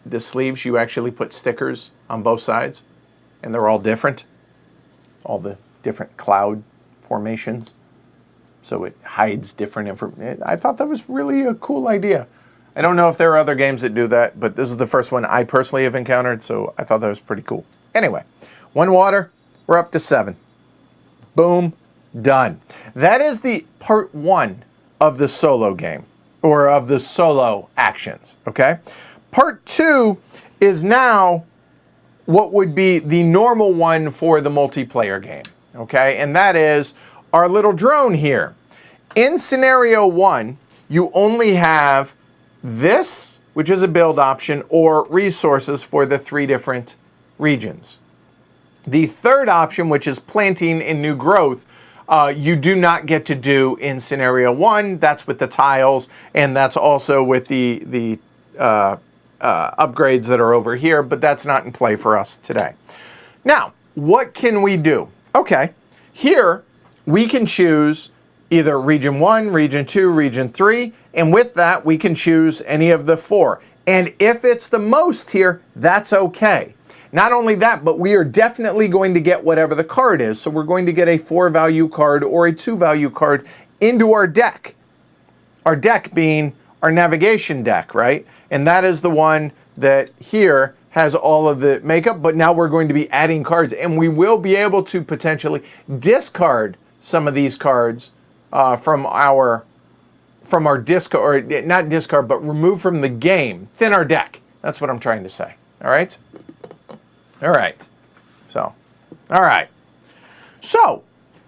the sleeves, you actually put stickers on both sides, and they're all different. All the different cloud formations. So it hides different information. I thought that was really a cool idea. I don't know if there are other games that do that, but this is the first one I personally have encountered, so I thought that was pretty cool. Anyway, 1 water, we're up to 7. Boom, done. That is the part 1 of the solo game, or of the solo actions, okay? Part 2 is now what would be the normal one for the multiplayer game, okay? And that is our little drone here. In scenario 1, you only have this, which is a build option, or resources for the 3 different regions. The third option, which is planting and new growth, you do not get to do in scenario 1. That's with the tiles, and that's also with the upgrades that are over here, but that's not in play for us today. Now, what can we do? Okay, here we can choose either region 1, region 2, region 3, and with that we can choose any of the 4. And if it's the most here, that's okay. Not only that, but we are definitely going to get whatever the card is. So we're going to get a 4-value card or a 2-value card into our deck. Our deck being our navigation deck, right? And that is the one that here has all of the makeup, but now we're going to be adding cards, and we will be able to potentially discard some of these cards from our discard, or not discard, but remove from the game, thin our deck. That's what I'm trying to say. All right? All right. So, all right. So,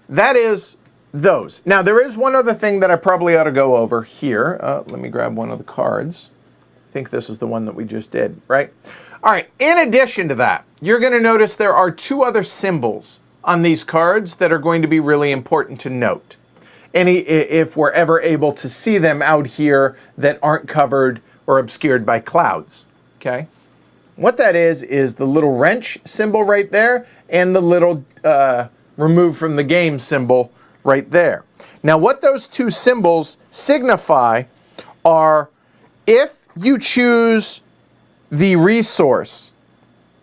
that is those. Now, there is one other thing that I probably ought to go over here. Let me grab one of the cards. I think this is the one that we just did, right? All right. In addition to that, you're going to notice there are 2 other symbols on these cards that are going to be really important to note. If we're ever able to see them out here that aren't covered or obscured by clouds, okay? What that is the little wrench symbol right there and the little remove from the game symbol right there. Now, what those 2 symbols signify are if you choose the resource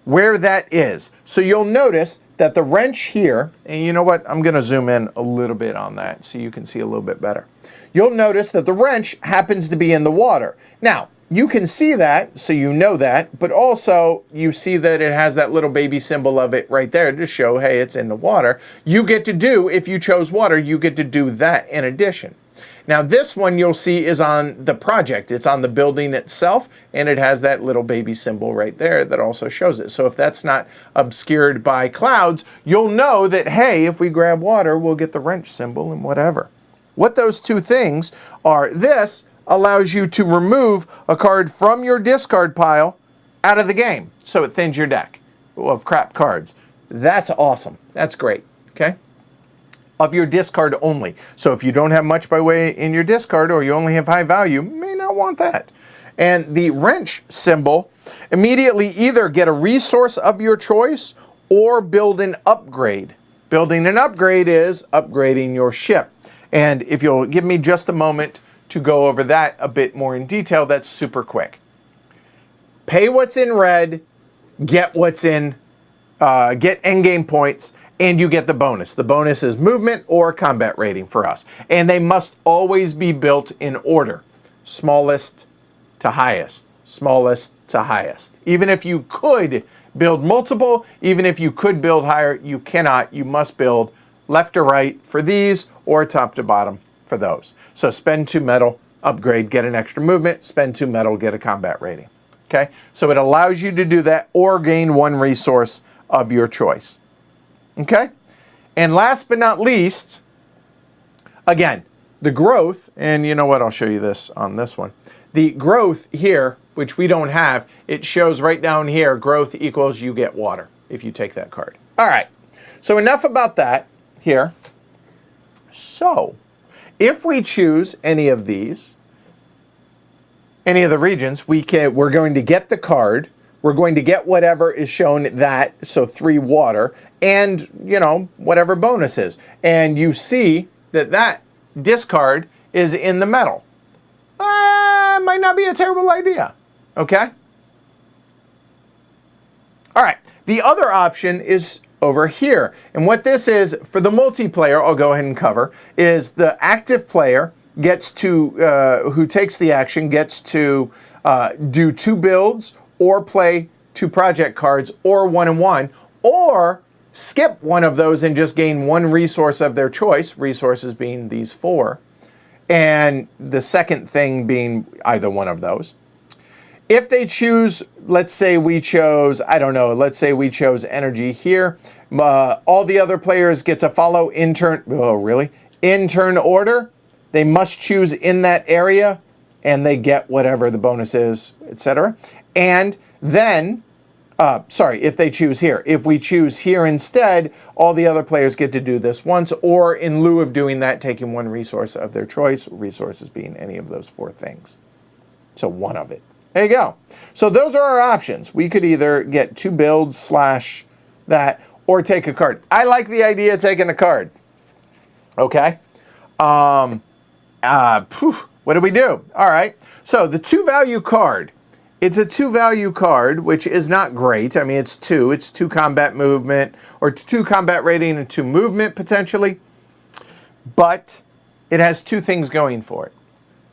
where that is. So you'll notice that the wrench here, and you know what, I'm going to zoom in a little bit on that so you can see a little bit better. You'll notice that the wrench happens to be in the water. Now, you can see that, so you know that, but also you see that it has that little baby symbol of it right there to show, hey, it's in the water. You get to do, if you chose water, you get to do that in addition. Now, this one you'll see is on the project. It's on the building itself, and it has that little baby symbol right there that also shows it. So if that's not obscured by clouds, you'll know that, hey, if we grab water, we'll get the wrench symbol and whatever. What those 2 things are, this allows you to remove a card from your discard pile out of the game. So it thins your deck of crap cards. That's awesome. That's great, okay? Of your discard only. So if you don't have much by way in your discard, or you only have high value, you may not want that. And the wrench symbol, immediately either get a resource of your choice or build an upgrade. Building an upgrade is upgrading your ship. And if you'll give me just a moment to go over that a bit more in detail, that's super quick. Pay what's in red, get what's in, get endgame points, and you get the bonus. The bonus is movement or combat rating for us. And they must always be built in order. Smallest to highest. Smallest to highest. Even if you could build multiple, even if you could build higher, you cannot. You must build left to right for these or top to bottom for those. So spend 2 metal, upgrade, get an extra movement, spend 2 metal, get a combat rating. Okay? So it allows you to do that or gain 1 resource of your choice. Okay? And last but not least, again, the growth, and you know what, I'll show you this on this one. The growth here, which we don't have, it shows right down here, growth equals you get water if you take that card. All right, so enough about that here. So, if we choose any of these, any of the regions, we're going to get the card. We're going to get whatever is shown that, so 3 water, and, you know, whatever bonus is. And you see that that discard is in the metal. Might not be a terrible idea, okay? All right, the other option is over here. And what this is, for the multiplayer, I'll go ahead and cover, is the active player gets to, who takes the action, gets to do 2 builds, or play 2 project cards, or 1 and 1, or skip one of those and just gain 1 resource of their choice, resources being these 4, and the second thing being either one of those. If they choose, let's say we chose, I don't know, let's say we chose energy here, all the other players get to follow in turn order. They must choose in that area, and they get whatever the bonus is, etc. And then, if they choose here. If we choose here instead, all the other players get to do this once, or in lieu of doing that, taking 1 resource of their choice, resources being any of those 4 things. So 1 of it. There you go. So those are our options. We could either get 2 builds / that, or take a card. I like the idea of taking a card. Okay? What do we do? All right. So the 2-value card It's a 2-value card, which is not great. I mean, it's 2. It's 2 combat movement, or 2 combat rating and 2 movement, potentially. But it has 2 things going for it.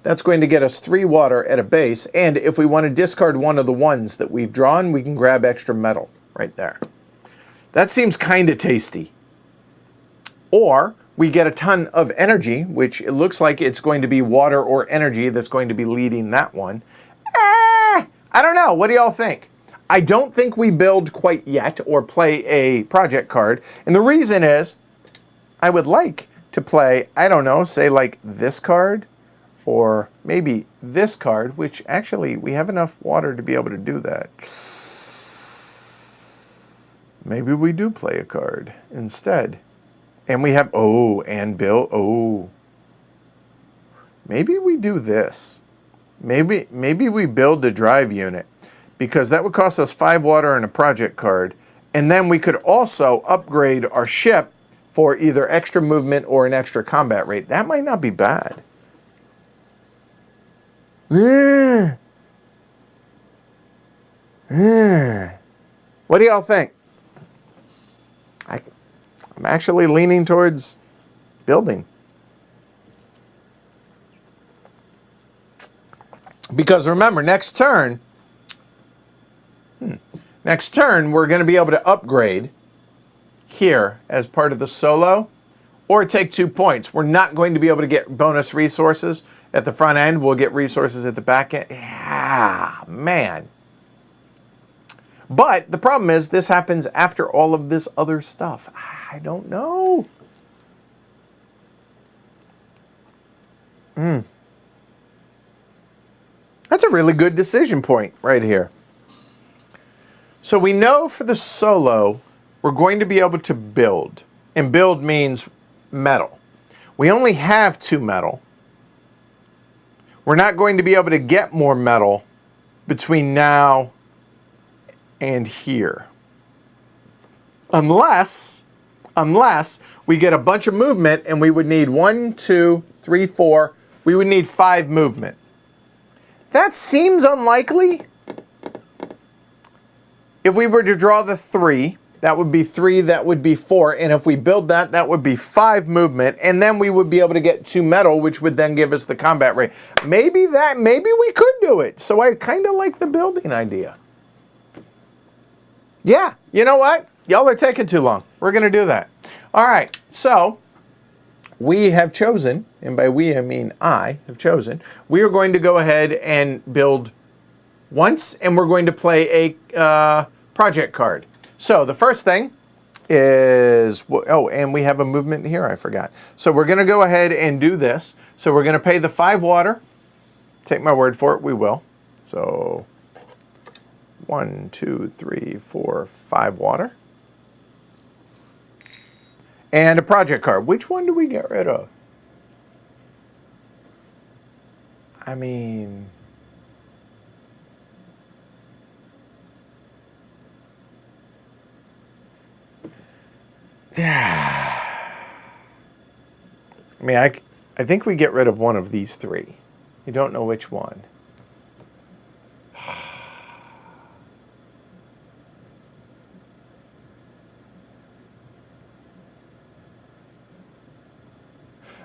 That's going to get us 3 water at a base, and if we want to discard one of the ones that we've drawn, we can grab extra metal right there. That seems kind of tasty. Or we get a ton of energy, which it looks like it's going to be water or energy that's going to be leading that one. I don't know. What do y'all think? I don't think we build quite yet or play a project card. And the reason is I would like to play, I don't know, say like this card or maybe this card, which actually we have enough water to be able to do that. Maybe we do play a card instead. And we have, and build, maybe we do this. Maybe we build the drive unit, because that would cost us 5 water and a project card. And then we could also upgrade our ship for either extra movement or an extra combat rate. That might not be bad. What do y'all think? I'm actually leaning towards building. Because remember, next turn, we're going to be able to upgrade here as part of the solo, or take 2 points. We're not going to be able to get bonus resources at the front end. We'll get resources at the back end. Yeah, man. But the problem is this happens after all of this other stuff. I don't know. That's a really good decision point right here. So we know for the solo, we're going to be able to build. And build means metal. We only have 2 metal. We're not going to be able to get more metal between now and here. Unless we get a bunch of movement, and we would need 1, 2, 3, 4. We would need 5 movement. That seems unlikely. If we were to draw the 3, that would be 3, that would be 4. And if we build that, that would be 5 movement. And then we would be able to get 2 metal, which would then give us the combat rate. Maybe we could do it. So I kind of like the building idea. Yeah, you know what? Y'all are taking too long. We're going to do that. All right, so we have chosen, and by we I mean I have chosen, we are going to go ahead and build once, and we're going to play a project card. So the first thing is, and we have a movement here, I forgot. So we're going to go ahead and do this. So we're going to pay the 5 water. Take my word for it, we will. So 1, 2, 3, 4, 5 water. And a project card. Which one do we get rid of? I mean, yeah. I think we get rid of one of these 3. You don't know which one.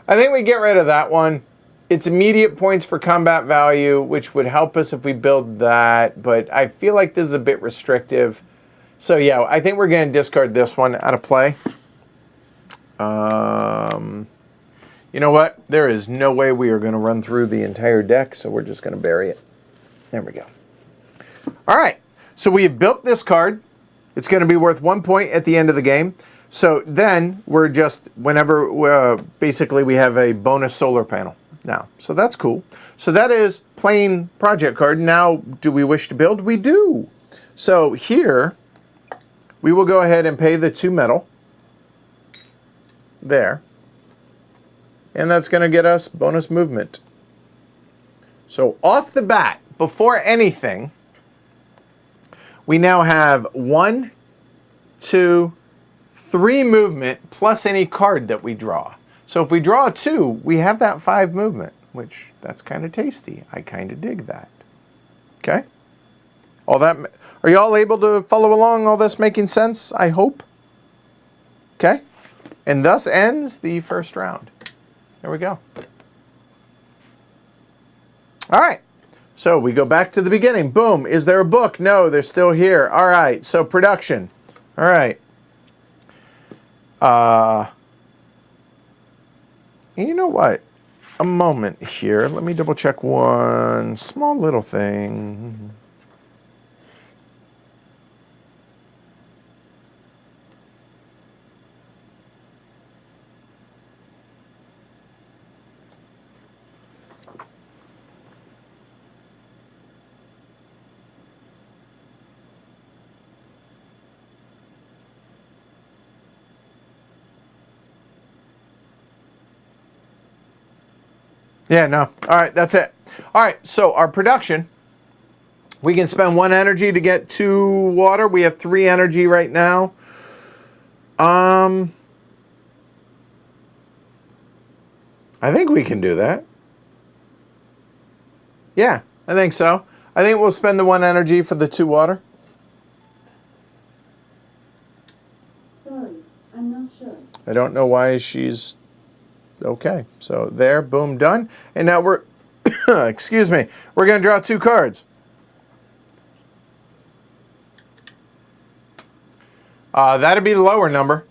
I think we get rid of that one. It's immediate points for combat value, which would help us if we build that, but I feel like this is a bit restrictive. So yeah, I think we're going to discard this one out of play. You know what? There is no way we are going to run through the entire deck, so we're just going to bury it. There we go. All right, so we have built this card. It's going to be worth 1 point at the end of the game. So then we're just, whenever, basically we have a bonus solar panel now. So that's cool. So that is plain project card. Now, do we wish to build? We do. So here, we will go ahead and pay the 2 metal. There. And that's going to get us bonus movement. So off the bat, before anything, we now have 1, 2, 3 movement plus any card that we draw. So if we draw a 2, we have that 5 movement, which that's kind of tasty. I kind of dig that. Okay? All that. Are you all able to follow along? All this making sense? I hope. Okay. And thus ends the first round. There we go. All right. So we go back to the beginning. Boom. Is there a book? No, they're still here. All right. So production. All right. You know what? A moment here. Let me double check one small little thing. Yeah, no. All right, that's it. All right, so our production, we can spend 1 energy to get 2 water. We have 3 energy right now. I think we can do that. Yeah, I think so. I think we'll spend the 1 energy for the 2 water. Sorry, I'm not sure. I don't know why she's... Okay, so there, boom, done. And now we're, excuse me, we're going to draw 2 cards. That'd be the lower number.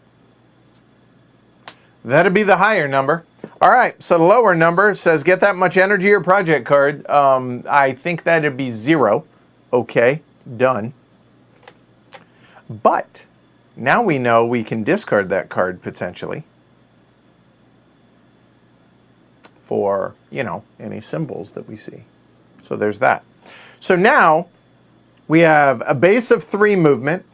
That'd be the higher number. All right, so the lower number says get that much energy or project card. I think that'd be 0. Okay, done. But now we know we can discard that card potentially for, you know, any symbols that we see. So there's that. So now we have a base of 3 movement,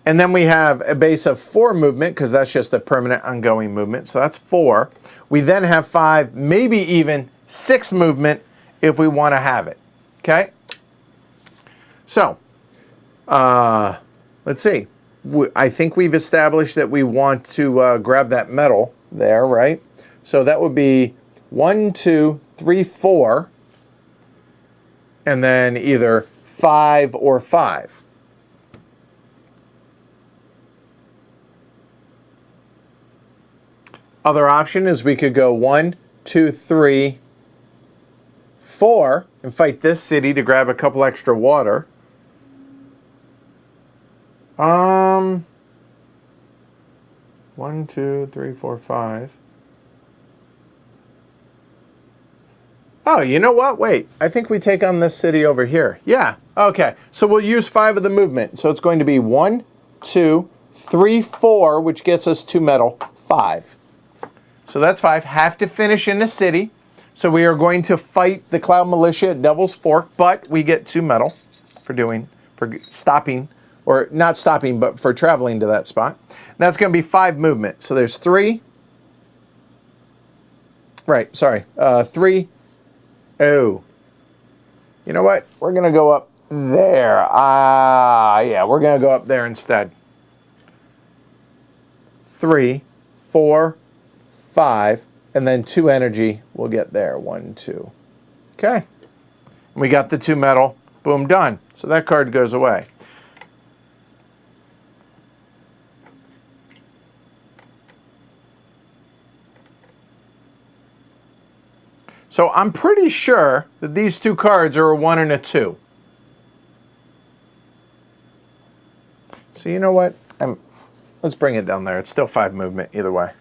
and then we have a base of 4 movement, because that's just a permanent ongoing movement. So that's 4. We then have 5, maybe even 6 movement if we want to have it. Okay? So, let's see. I think we've established that we want to grab that metal there, right? So that would be 1, 2, 3, 4, and then either 5 or 5. Other option is we could go 1, 2, 3, 4 and fight this city to grab a couple extra water. 1, 2, 3, 4, 5. Oh, you know what? Wait, I think we take on this city over here. Yeah, okay. So we'll use 5 of the movement. So it's going to be 1, 2, 3, 4, which gets us 2 metal, 5. So that's 5. Have to finish in the city. So we are going to fight the Cloud Militia at Devil's Fork, but we get 2 metal for stopping, or not stopping, but for traveling to that spot. And that's going to be 5 movement. So there's 3. Right, sorry. 3. Oh. You know what? We're going to go up there. Yeah, we're going to go up there instead. 3, 4, 5, and then 2 energy. We'll get there. 1, 2. Okay. We got the 2 metal. Boom, done. So that card goes away. So I'm pretty sure that these 2 cards are a 1 and a 2. So you know what? Let's bring it down there. It's still 5 movement either way.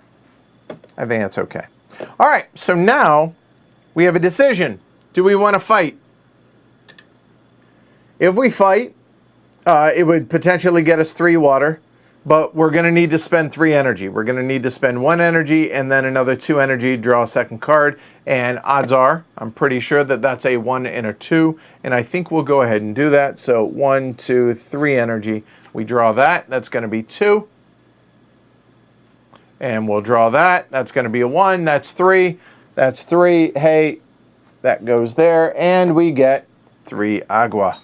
I think that's okay. All right, so now we have a decision. Do we want to fight? If we fight, it would potentially get us 3 water, but we're going to need to spend 3 energy. We're going to need to spend 1 energy and then another 2 energy, draw a second card, and odds are, I'm pretty sure that that's a 1 and a 2, and I think we'll go ahead and do that. So 1, 2, 3 energy. We draw that. That's going to be 2. And we'll draw that. That's going to be a 1. That's 3. That's 3. Hey, that goes there. And we get 3 agua.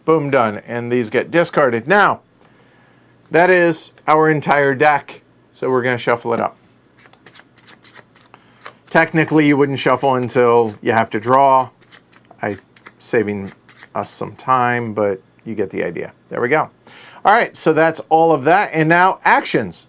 Boom, done. And these get discarded. Now, that is our entire deck. So we're going to shuffle it up. Technically, you wouldn't shuffle until you have to draw. I'm saving us some time, but you get the idea. There we go. All right, so that's all of that. And now actions.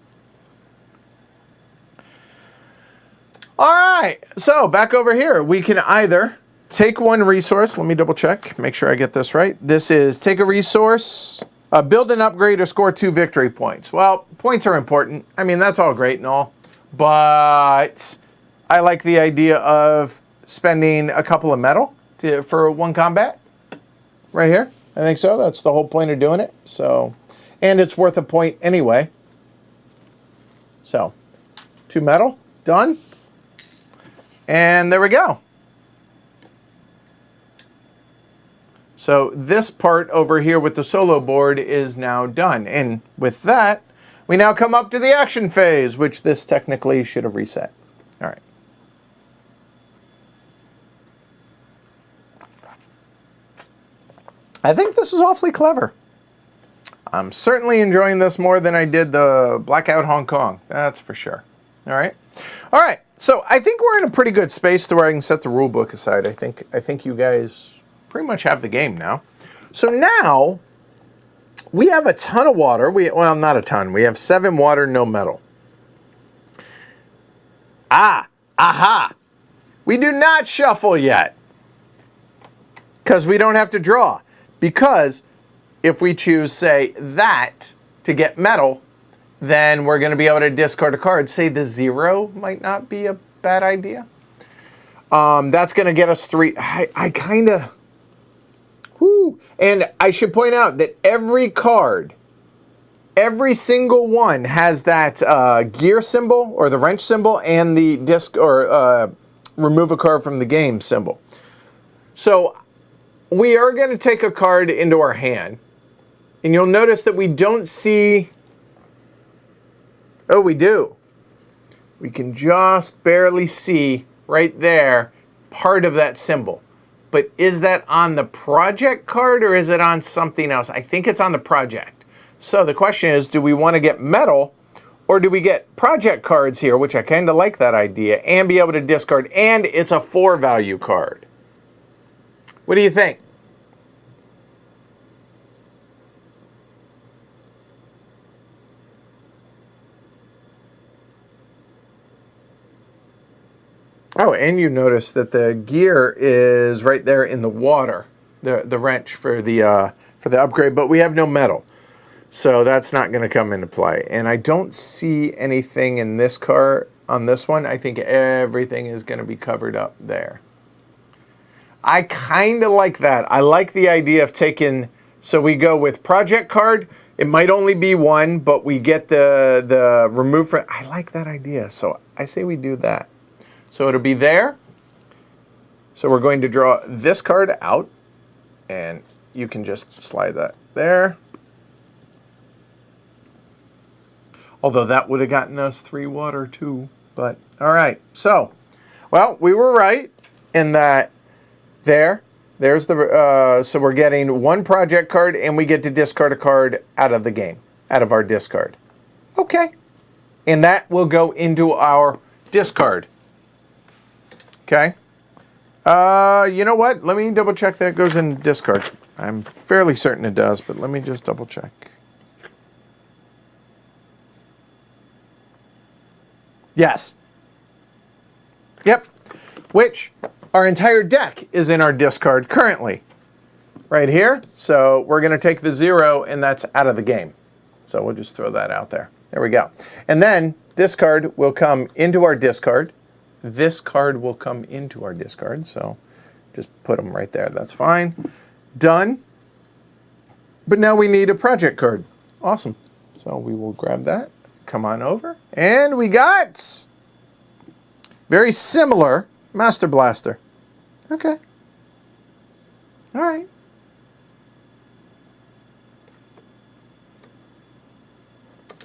All right, so back over here, we can either take one resource. Let me double check, make sure I get this right. This is take a resource, build an upgrade, or score 2 victory points. Well, points are important. I mean, that's all great and all, but I like the idea of spending a couple of metal for one combat right here. I think so. That's the whole point of doing it. So, and it's worth a point anyway. So, 2 metal, done. And there we go. So this part over here with the solo board is now done. And with that, we now come up to the action phase, which this technically should have reset. All right. I think this is awfully clever. I'm certainly enjoying this more than I did the Blackout Hong Kong. That's for sure. All right. All right. So I think we're in a pretty good space to where I can set the rule book aside. I think you guys pretty much have the game now. So now we have a ton of water. Well, not a ton. We have 7 water, no metal. Aha. We do not shuffle yet because we don't have to draw. Because if we choose, say, that to get metal, then we're going to be able to discard a card. Say the 0 might not be a bad idea. That's going to get us 3. I kind of... And I should point out that every card, every single one has that gear symbol or the wrench symbol and the disc or remove a card from the game symbol. So we are going to take a card into our hand. And you'll notice that we don't see... Oh, we do. We can just barely see right there part of that symbol. But is that on the project card or is it on something else? I think it's on the project. So the question is, do we want to get metal or do we get project cards here, which I kind of like that idea, and be able to discard, and it's a 4 value card? What do you think? Oh, and you notice that the gear is right there in the water, the wrench for the upgrade, but we have no metal. So that's not going to come into play. And I don't see anything in this car on this one. I think everything is going to be covered up there. I kind of like that. I like the idea of taking, so we go with project card. It might only be 1, but we get the remove from, I like that idea. So I say we do that. So it'll be there. So we're going to draw this card out, and you can just slide that there. Although that would have gotten us 3 water too. But all right. So, well, we were right in that there's the, so we're getting 1 project card and we get to discard a card out of the game, out of our discard. Okay. And that will go into our discard. Okay. You know what? Let me double check that goes in discard. I'm fairly certain it does, but let me just double check. Yes. Yep. Which our entire deck is in our discard currently. Right here. So we're going to take the 0 and that's out of the game. So we'll just throw that out there. There we go. And then this card will come into our discard. This card will come into our discard, so just put them right there. That's fine. Done. But now we need a project card. Awesome. So we will grab that, come on over, and we got very similar Master Blaster. Okay. All right.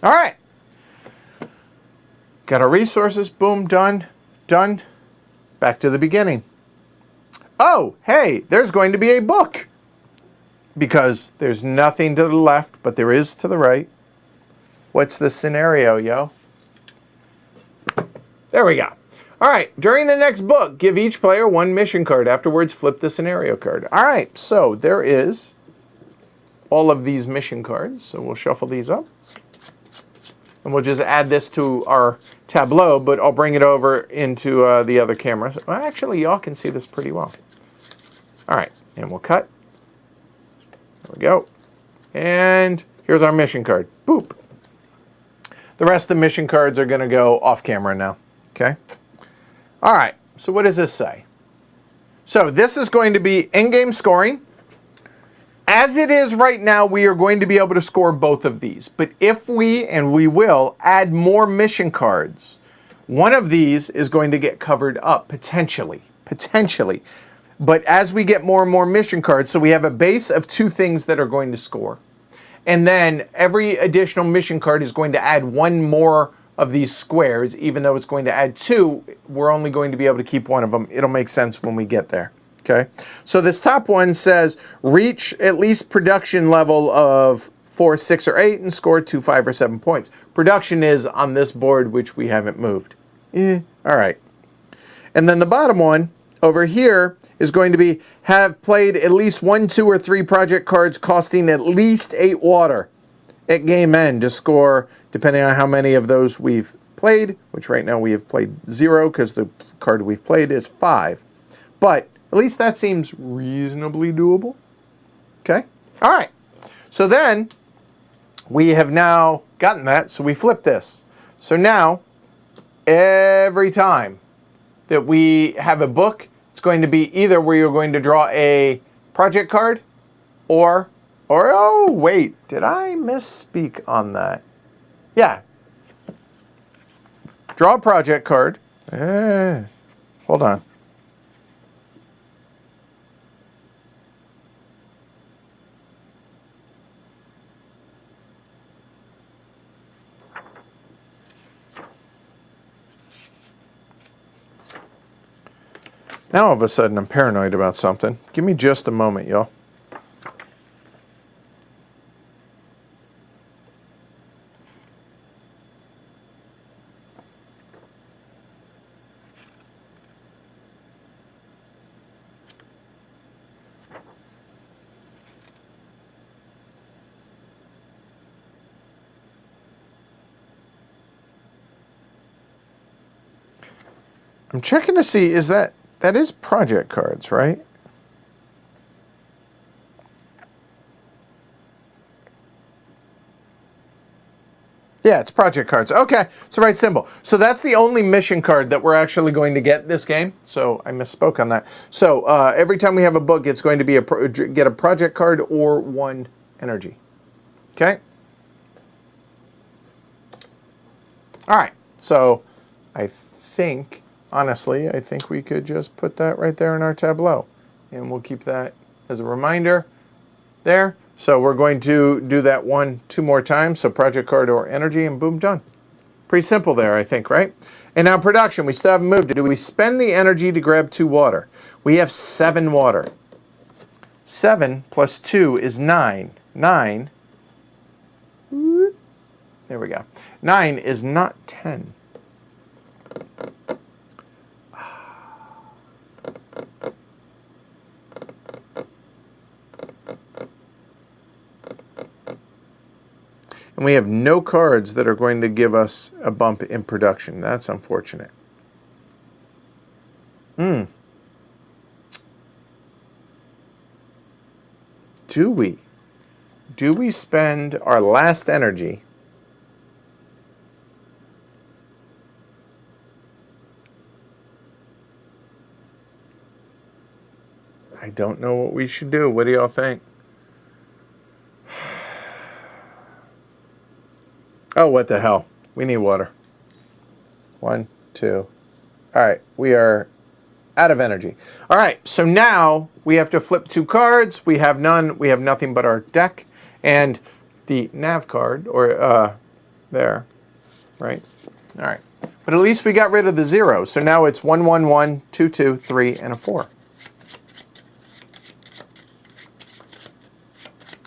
All right. Got our resources. Boom, done. Done. Back to the beginning. Oh, hey, there's going to be a book. Because there's nothing to the left, but there is to the right. What's the scenario, yo? There we go. All right, during the next book, give each player one mission card. Afterwards, flip the scenario card. All right, so there is all of these mission cards. So we'll shuffle these up. And we'll just add this to our tableau, but I'll bring it over into the other camera. Well, actually, y'all can see this pretty well. All right, and we'll cut. There we go. And here's our mission card. Boop. The rest of the mission cards are going to go off camera now. Okay? All right, so what does this say? So this is going to be in-game scoring. As it is right now, we are going to be able to score both of these. But if we, and we will, add more mission cards, one of these is going to get covered up, potentially. Potentially. But as we get more and more mission cards, so we have a base of 2 things that are going to score. And then every additional mission card is going to add 1 more of these squares. Even though it's going to add 2, we're only going to be able to keep 1 of them. It'll make sense when we get there. Okay, so this top one says reach at least production level of 4, 6, or 8 and score 2, 5, or 7 points. Production is on this board, which we haven't moved. All right. And then the bottom one over here is going to be have played at least 1, 2, or 3 project cards costing at least 8 water at game end to score, depending on how many of those we've played, which right now we have played 0 because the card we've played is 5. But at least that seems reasonably doable. Okay? All right. So then we have now gotten that, so we flip this. So now, every time that we have a book, it's going to be either where you're going to draw a project card or oh, wait, did I misspeak on that? Yeah. Draw a project card. Hold on. Now all of a sudden I'm paranoid about something. Give me just a moment, y'all. I'm checking to see, is that is project cards, right? Yeah, it's project cards. Okay, it's the right symbol. So that's the only mission card that we're actually going to get this game. So I misspoke on that. So every time we have a book, it's going to be get a project card or 1 energy. Okay? All right, so I think... honestly, I think we could just put that right there in our tableau. And we'll keep that as a reminder there. So we're going to do that 1, 2 more times. So project card or energy, and boom, done. Pretty simple there, I think, right? And now production, we still haven't moved it. Do we spend the energy to grab 2 water? We have 7 water. 7 plus 2 is 9. 9. There we go. 9 is not 10. And we have no cards that are going to give us a bump in production. That's unfortunate. Do we? Do we spend our last energy I don't know what we should do. What do y'all think? Oh, what the hell. We need water. 1, 2. All right, we are out of energy. All right, so now we have to flip 2 cards. We have none. We have nothing but our deck and the nav card, or there, right? All right, but at least we got rid of the 0. So now it's 1, 1, 1, 2, 2, 3, and a 4.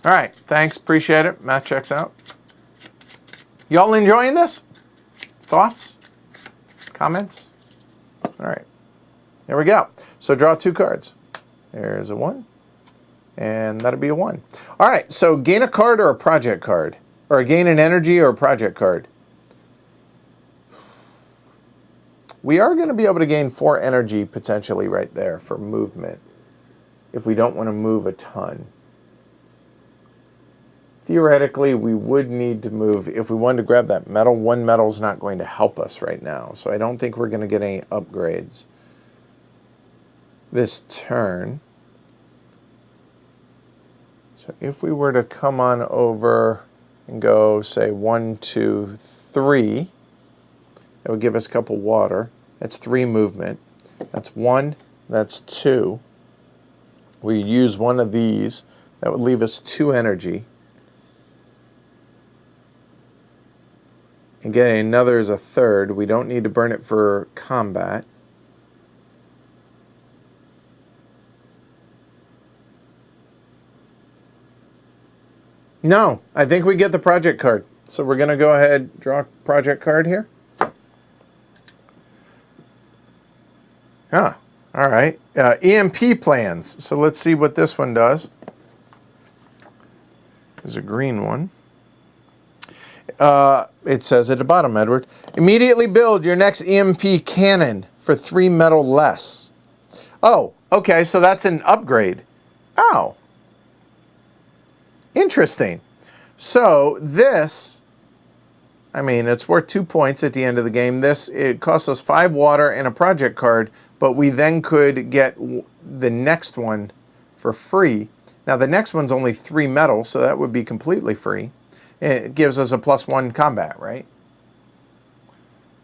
All right, thanks, appreciate it. Math checks out. Y'all enjoying this? Thoughts? Comments? All right. There we go. So draw 2 cards. There's a 1, and that'll be a 1. All right, so gain a card or a project card? Or gain an energy or a project card? We are going to be able to gain 4 energy potentially right there for movement if we don't want to move a ton. Theoretically, we would need to move. If we wanted to grab that metal, 1 metal is not going to help us right now. So I don't think we're going to get any upgrades this turn. So if we were to come on over and go, say, 1, 2, 3, that would give us a couple water. That's 3 movement. That's 1, that's 2. We use one of these. That would leave us 2 energy. Again, another is a 3rd. We don't need to burn it for combat. No, I think we get the project card. So we're going to go ahead, draw a project card here. Ah, all right. EMP plans. So let's see what this one does. There's a green one. It says at the bottom, Edward, immediately build your next EMP cannon for 3 metal less. Oh, okay, so that's an upgrade. Oh. Interesting. So this, I mean, it's worth 2 points at the end of the game. This, it costs us 5 water and a project card, but we then could get the next one for free. Now the next one's only 3 metal, so that would be completely free. It gives us a +1 combat, right?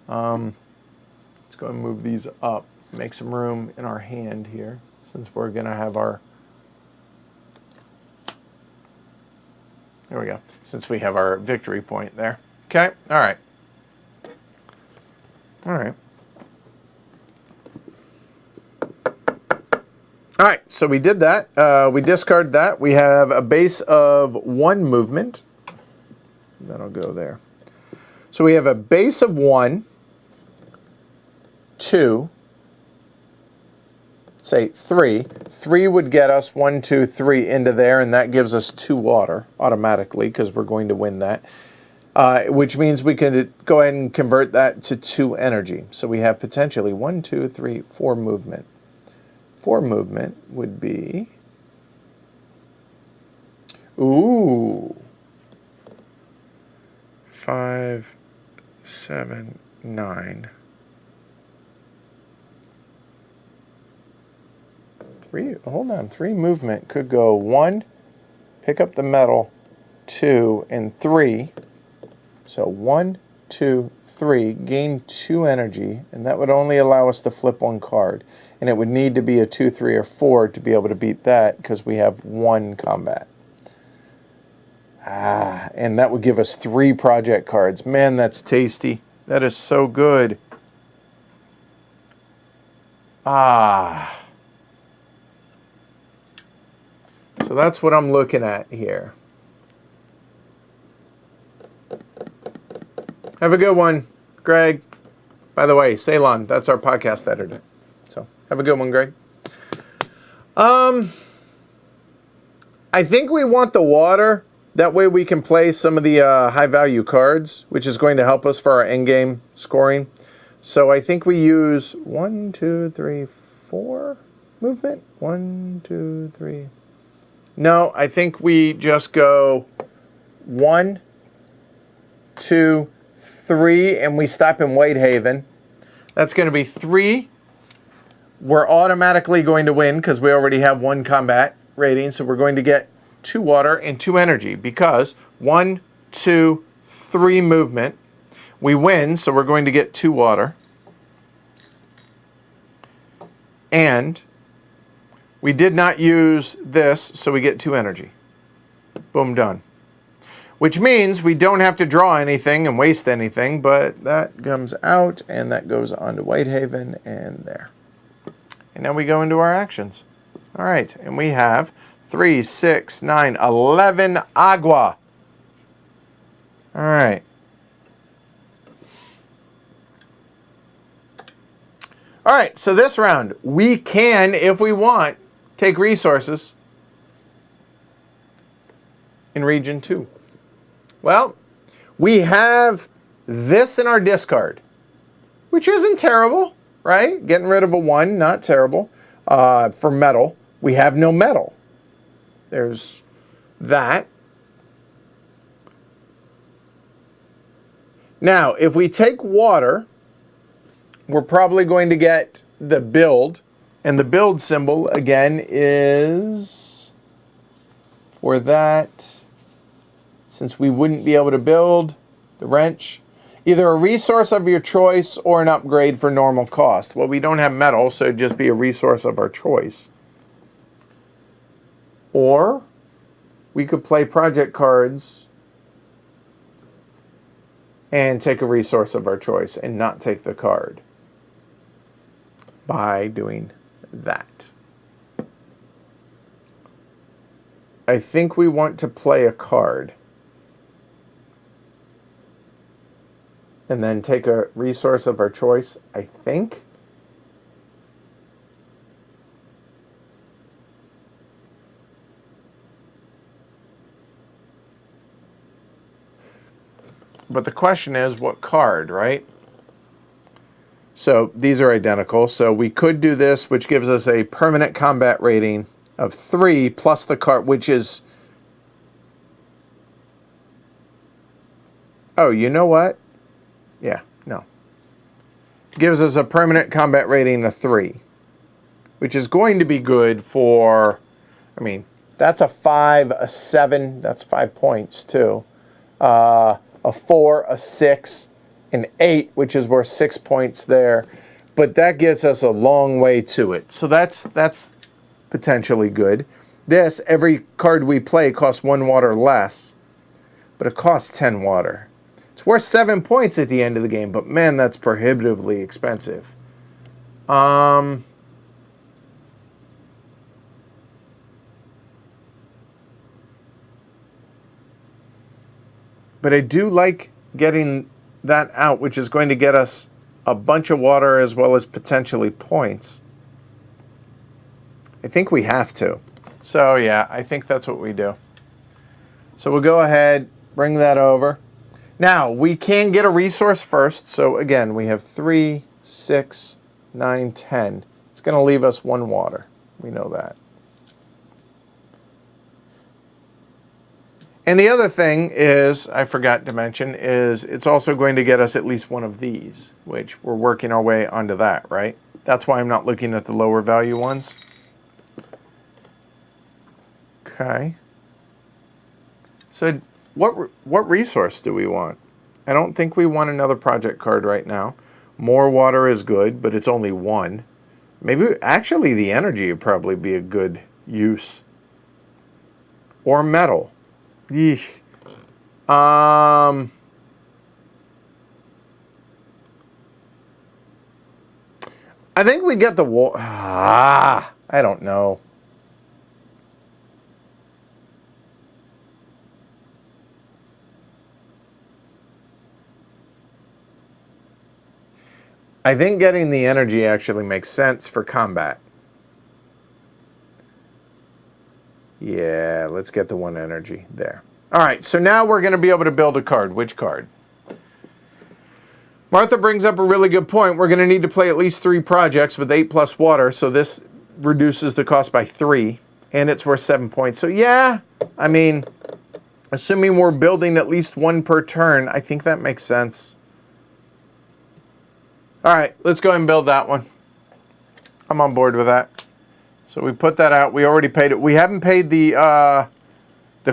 Let's go and move these up, make some room in our hand here, since we're going to have our... There we go, since we have our victory point there. Okay, all right. All right. All right, so we did that. We discarded that. We have a base of 1 movement. That'll go there. So we have a base of 1, 2, say 3. 3 would get us 1, 2, 3 into there, and that gives us 2 water automatically because we're going to win that. Which means we can go ahead and convert that to 2 energy. So we have potentially 1, 2, 3, 4 movement. 4 movement would be... Ooh... 5, 7, 9. 3, hold on, 3 movement could go 1, pick up the metal, 2, and 3. So 1, 2, 3, gain 2 energy, and that would only allow us to flip 1 card. And it would need to be a 2, 3, or 4 to be able to beat that because we have 1 combat. Ah, and that would give us 3 project cards. Man, that's tasty. That is so good. Ah. So that's what I'm looking at here. Have a good one, Greg. By the way, Ceylon, that's our podcast editor. So have a good one, Greg. I think we want the water. That way we can play some of the high-value cards, which is going to help us for our endgame scoring. So I think we use 1, 2, 3, 4 movement. 1, 2, 3. No, I think we just go 1, 2, 3, and we stop in Whitehaven. That's going to be 3. We're automatically going to win because we already have 1 combat rating, so we're going to get 2 water and 2 energy because 1, 2, 3 movement. We win, so we're going to get 2 water. And we did not use this, so we get 2 energy. Boom, done. Which means we don't have to draw anything and waste anything, but that comes out and that goes on to Whitehaven and there. And now we go into our actions. All right, and we have 3, 6, 9, 11 agua. All right. All right, so this round, we can, if we want, take resources in region 2. Well, we have this in our discard, which isn't terrible, right? Getting rid of a 1, not terrible. For metal, we have no metal. There's that. Now, if we take water, we're probably going to get the build. And the build symbol, again, is for that, since we wouldn't be able to build the wrench, either a resource of your choice or an upgrade for normal cost. Well, we don't have metal, so it'd just be a resource of our choice. Or we could play project cards and take a resource of our choice and not take the card by doing that. I think we want to play a card and then take a resource of our choice, I think. But the question is, what card, right? So these are identical. So we could do this, which gives us a permanent combat rating of 3 plus the card, which is... Oh, you know what? Yeah, no. Gives us a permanent combat rating of 3, which is going to be good for... I mean, that's a 5, a 7. That's 5 points, too. A 4, a 6, an 8, which is worth 6 points there. But that gets us a long way to it. So that's potentially good. This, every card we play costs 1 water less, but it costs 10 water. It's worth 7 points at the end of the game, but man, that's prohibitively expensive. But I do like getting that out, which is going to get us a bunch of water as well as potentially points. I think we have to. So yeah, I think that's what we do. So we'll go ahead, bring that over. Now, we can get a resource first. So again, we have 3, 6, 9, 10. It's going to leave us 1 water. We know that. And the other thing is, I forgot to mention, is it's also going to get us at least one of these, which we're working our way onto that, right? That's why I'm not looking at the lower value ones. Okay. So what resource do we want? I don't think we want another project card right now. More water is good, but it's only 1. Maybe, actually, the energy would probably be a good use. Or metal. Yeesh. I think we get the water. I don't know. I think getting the energy actually makes sense for combat. Yeah, let's get the 1 energy there. All right, so now we're going to be able to build a card. Which card? Martha brings up a really good point. We're going to need to play at least 3 projects with 8 plus water, so this reduces the cost by 3, and it's worth 7 points. So yeah, I mean, assuming we're building at least 1 per turn, I think that makes sense. All right, let's go ahead and build that one. I'm on board with that. So we put that out. We already paid it. We haven't paid the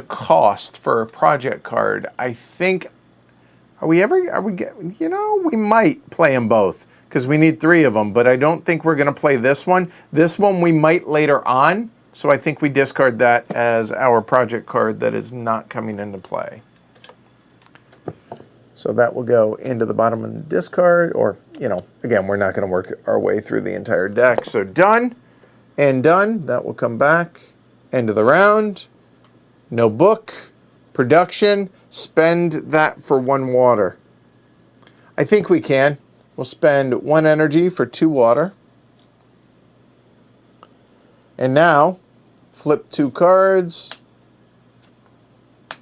cost for a project card. I think, we might play them both because we need 3 of them, but I don't think we're going to play this one. This one we might later on, so I think we discard that as our project card that is not coming into play. So that will go into the bottom of the discard, or, again, we're not going to work our way through the entire deck. So done and done. That will come back. End of the round. No book. Production. Spend that for 1 water. I think we can. We'll spend 1 energy for 2 water. And now, flip 2 cards.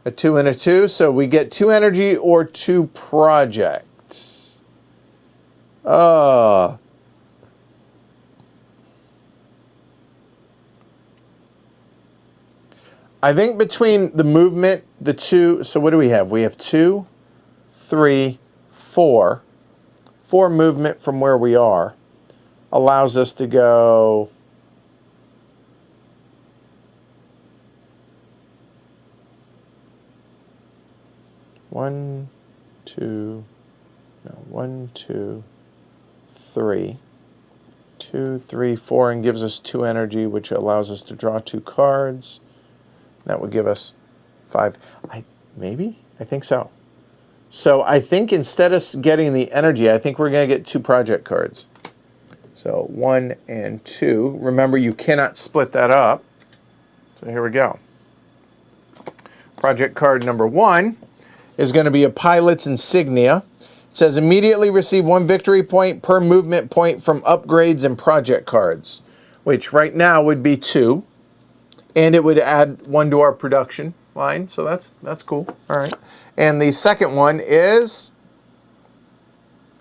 A 2 and a 2, so we get 2 energy or 2 projects. I think between the movement, the 2, so what do we have? We have 2, 3, 4. 4 movement from where we are allows us to go 1, 2, 3. 2, 3, 4, and gives us 2 energy, which allows us to draw 2 cards. That would give us 5. Maybe? I think so. So I think instead of getting the energy, I think we're going to get 2 project cards. So 1 and 2. Remember, you cannot split that up. So here we go. Project card number 1 is going to be a pilot's insignia. It says immediately receive 1 victory point per movement point from upgrades and project cards, which right now would be 2, and it would add 1 to our production line. So that's cool. All right. And the second one is,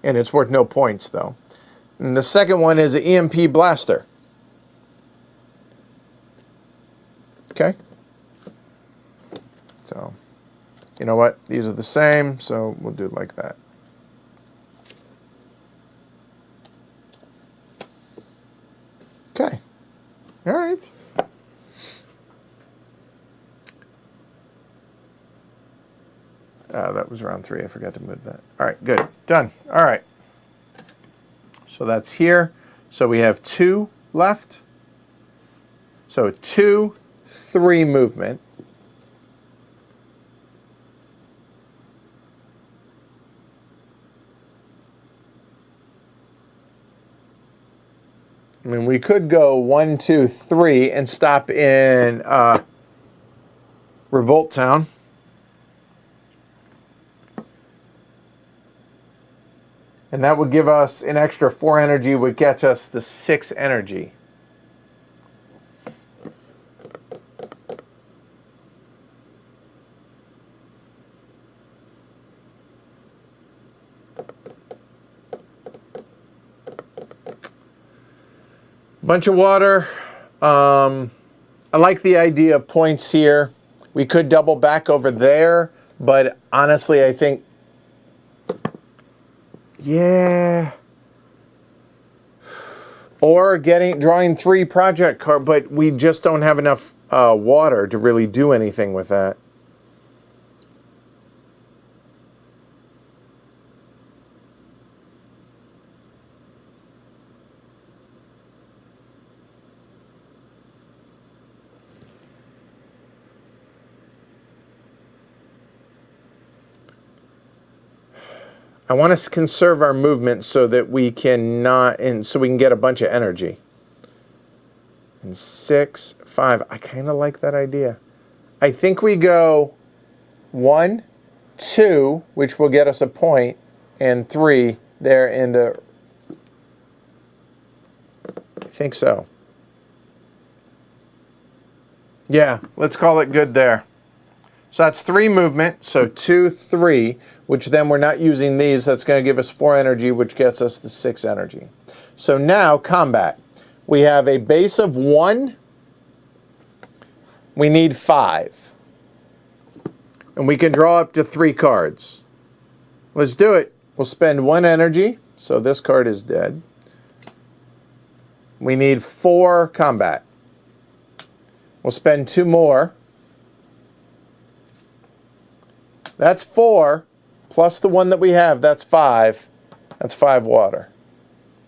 and it's worth no points though. And the second one is an EMP blaster. Okay. So, you know what? These are the same, so we'll do it like that. Okay. All right. That was round 3. I forgot to move that. All right, good. Done. All right. So that's here. So we have 2 left. So 2, 3 movement. I mean, we could go 1, 2, 3 and stop in Revolt Town. And that would give us an extra 4 energy, would get us the 6 energy. Bunch of water. I like the idea of points here. We could double back over there, but honestly, I think, yeah. Or drawing 3 project cards, but we just don't have enough water to really do anything with that. I want to conserve our movement so that we can so we can get a bunch of energy. And 6, 5. I kind of like that idea. I think we go 1, 2, which will get us a point, and 3 there into. I think so. Yeah, let's call it good there. So that's 3 movement, so 2, 3, which then we're not using these. That's going to give us 4 energy, which gets us the 6 energy. So now, combat. We have a base of 1. We need 5. And we can draw up to 3 cards. Let's do it. We'll spend 1 energy, so this card is dead. We need 4 combat. We'll spend 2 more. That's 4, plus the 1 that we have, that's 5. That's 5 water.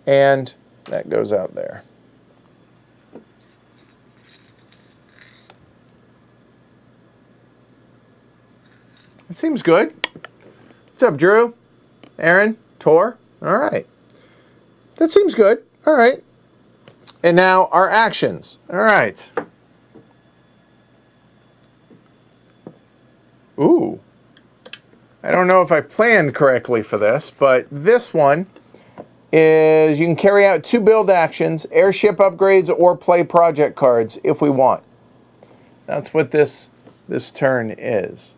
And that goes out there. It seems good. What's up, Drew? Aaron? Tor? All right. That seems good. All right. And now our actions. All right. Ooh. I don't know if I planned correctly for this, but this one is you can carry out 2 build actions, airship upgrades, or play project cards if we want. That's what this turn is.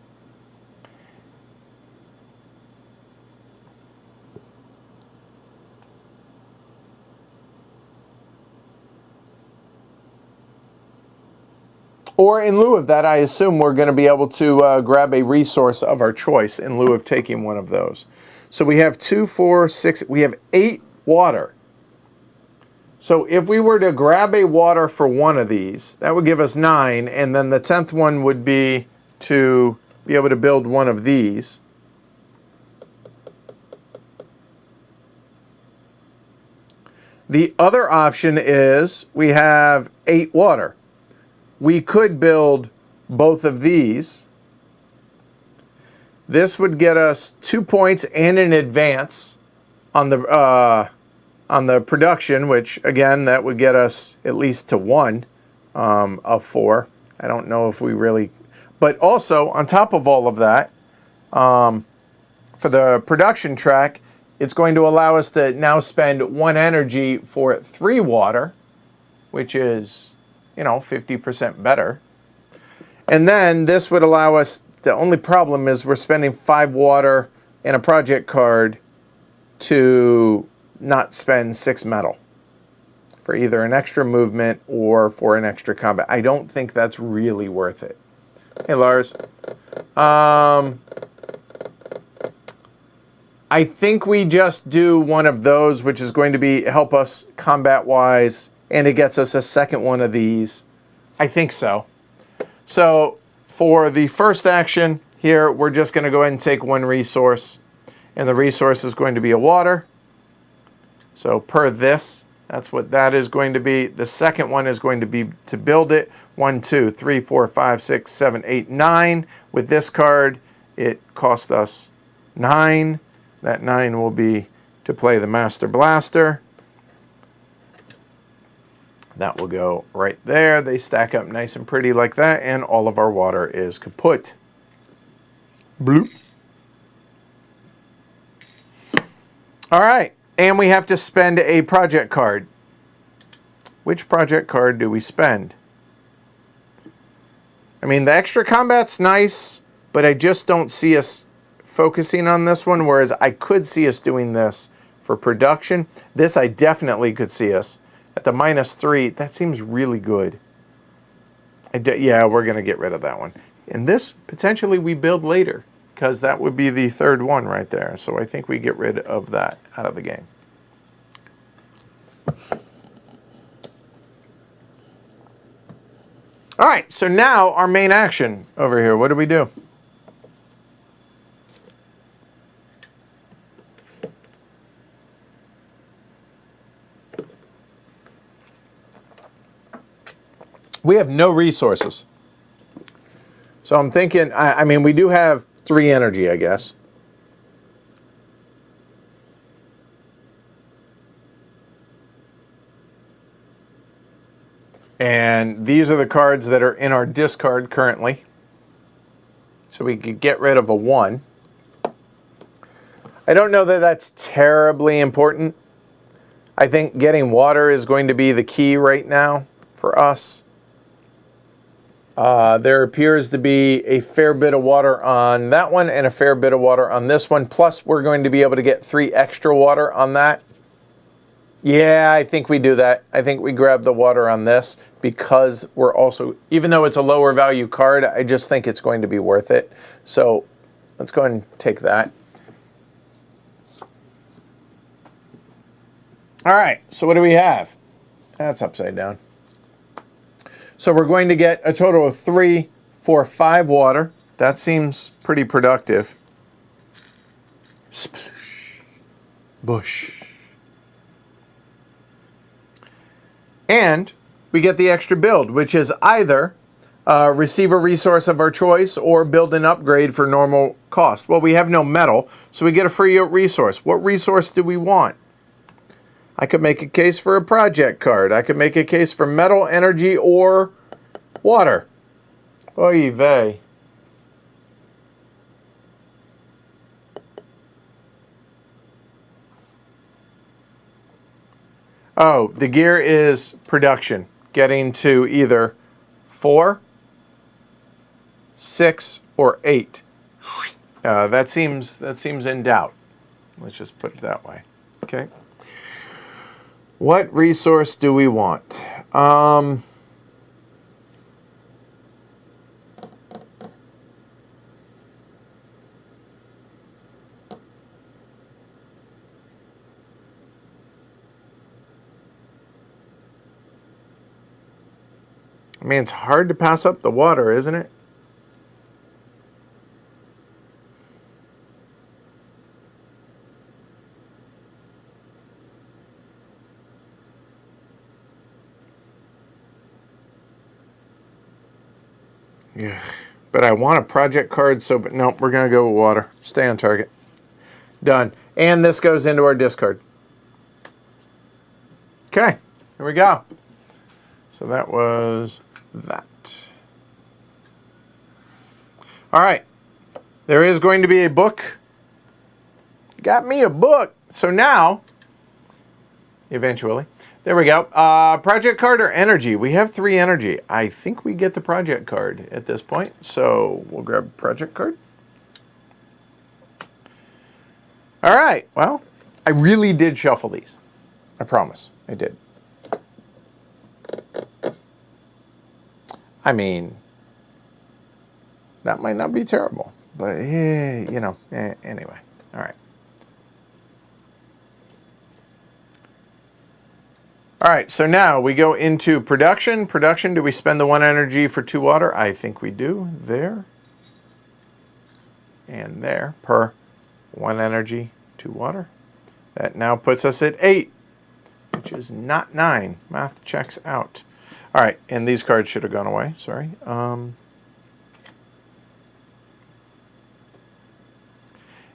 Or in lieu of that, I assume we're going to be able to grab a resource of our choice in lieu of taking one of those. So we have 2, 4, 6, we have 8 water. So if we were to grab a water for one of these, that would give us 9, and then the 10th one would be to be able to build one of these. The other option is we have 8 water. We could build both of these. This would get us 2 points and an advance on the production, which again, that would get us at least to 1 of 4. I don't know if we really, but also on top of all of that, for the production track, it's going to allow us to now spend 1 energy for 3 water, which is, 50% better. And then this would allow us, the only problem is we're spending 5 water and a project card to not spend 6 metal for either an extra movement or for an extra combat. I don't think that's really worth it. Hey, Lars. I think we just do one of those, which is going to be help us combat-wise, and it gets us a second one of these. I think so. So for the first action here, we're just going to go ahead and take 1 resource, and the resource is going to be a water. So per this, that's what that is going to be. The second one is going to be to build it. 1, 2, 3, 4, 5, 6, 7, 8, 9. With this card, it cost us 9. That 9 will be to play the Master Blaster. That will go right there. They stack up nice and pretty like that, and all of our water is kaput. Bloop. All right, and we have to spend a project card. Which project card do we spend? I mean, the extra combat's nice, but I just don't see us focusing on this one, whereas I could see us doing this for production. This I definitely could see us. At the -3, that seems really good. Yeah, we're going to get rid of that one. And this, potentially, we build later, because that would be the 3rd one right there. So I think we get rid of that out of the game. All right, so now our main action over here. What do we do? We have no resources. So I'm thinking, I mean, we do have 3 energy, I guess. And these are the cards that are in our discard currently. So we could get rid of a 1. I don't know that that's terribly important. I think getting water is going to be the key right now for us. There appears to be a fair bit of water on that one and a fair bit of water on this one. Plus, we're going to be able to get 3 extra water on that. Yeah, I think we do that. I think we grab the water on this because we're also, even though it's a lower value card, I just think it's going to be worth it. So let's go ahead and take that. All right, so what do we have? That's upside down. So we're going to get a total of 3, 4, 5 water. That seems pretty productive. Splish. Bush. And we get the extra build, which is either receive a resource of our choice or build an upgrade for normal cost. Well, we have no metal, so we get a free resource. What resource do we want? I could make a case for a project card. I could make a case for metal, energy, or water. Oy vey. Oh, the gear is production. Getting to either 4, 6, or 8. That seems in doubt. Let's just put it that way. Okay. What resource do we want? I mean, it's hard to pass up the water, isn't it? Yeah, but I want a project card, so but no, we're gonna go with water. Stay on target. Done. And this goes into our discard. Okay, here we go. So that was that. All right, there is going to be a book. Got me a book. So now, eventually, there we go. Project card or energy? We have 3 energy. I think we get the project card at this point. So we'll grab project card. All right, well, I really did shuffle these. I promise, I did. I mean, that might not be terrible, but you know, anyway, all right. All right, so now we go into production. Production, do we spend the 1 energy for 2 water? I think we do. There and there per 1 energy, 2 water. That now puts us at 8, which is not 9. Math checks out. All right, and these cards should have gone away. Sorry.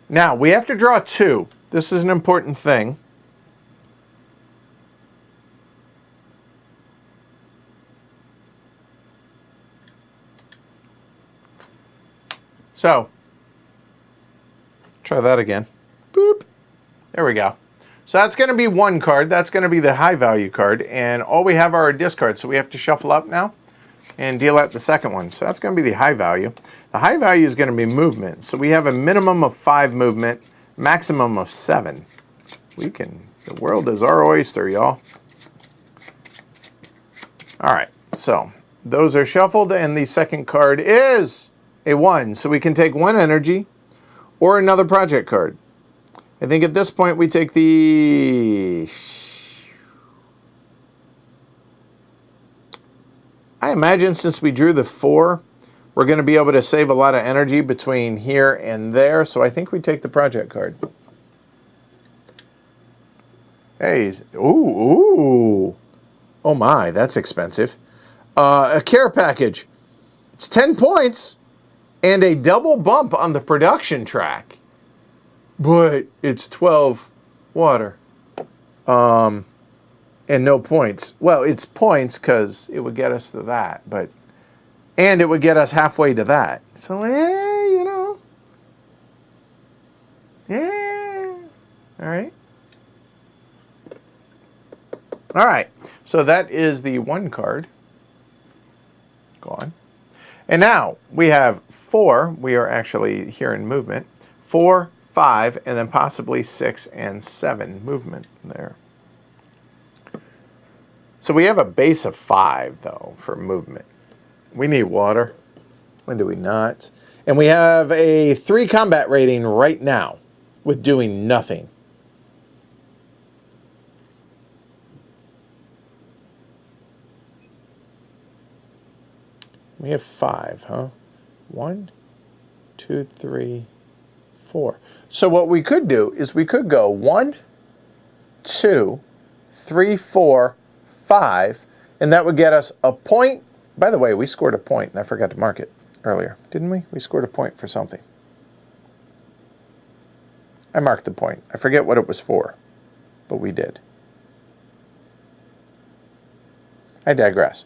Now, we have to draw 2. This is an important thing. So, try that again. Boop. There we go. So that's going to be 1 card. That's going to be the high value card. And all we have are our discards. So we have to shuffle up now and deal out the second one. So that's going to be the high value. The high value is going to be movement. So we have a minimum of 5 movement, maximum of 7. We can, the world is our oyster, y'all. All right. So those are shuffled. And the second card is a 1. So we can take 1 energy or another project card. I think at this point we take the... I imagine since we drew the 4, we're going to be able to save a lot of energy between here and there. So I think we take the project card. Hey, ooh. Oh my, that's expensive. A care package. It's 10 points and a double bump on the production track. But it's 12 water. And no points. Well, it's points because it would get us to that, and it would get us halfway to that. So, you know. Yeah. All right. All right. So that is the 1 card. Gone. And now we have 4. We are actually here in movement. 4, 5, and then possibly 6 and 7 movement there. So we have a base of 5, though, for movement. We need water. When do we not? And we have a 3 combat rating right now with doing nothing. We have 5, huh? 1, 2, 3, 4. So what we could do is we could go 1, 2, 3, 4, 5, and that would get us a point. By the way, we scored a point, and I forgot to mark it earlier, didn't we? We scored a point for something. I marked the point. I forget what it was for, but we did. I digress.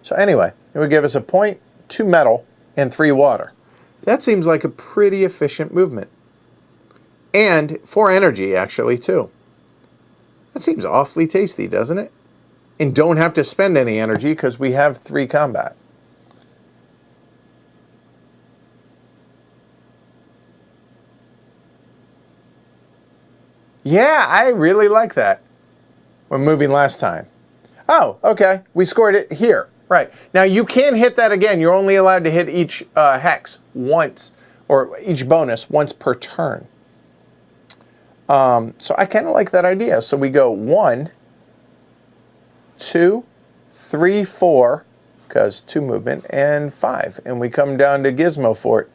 So anyway, it would give us a point, 2 metal, and 3 water. That seems like a pretty efficient movement. And 4 energy, actually, too. That seems awfully tasty, doesn't it? And don't have to spend any energy because we have 3 combat. Yeah, I really like that. When moving last time. Oh, okay. We scored it here. Right. Now you can hit that again. You're only allowed to hit each hex once, or each bonus once per turn. So I kind of like that idea. So we go 1, 2, 3, 4, because 2 movement, and 5. And we come down to Gizmo Fort.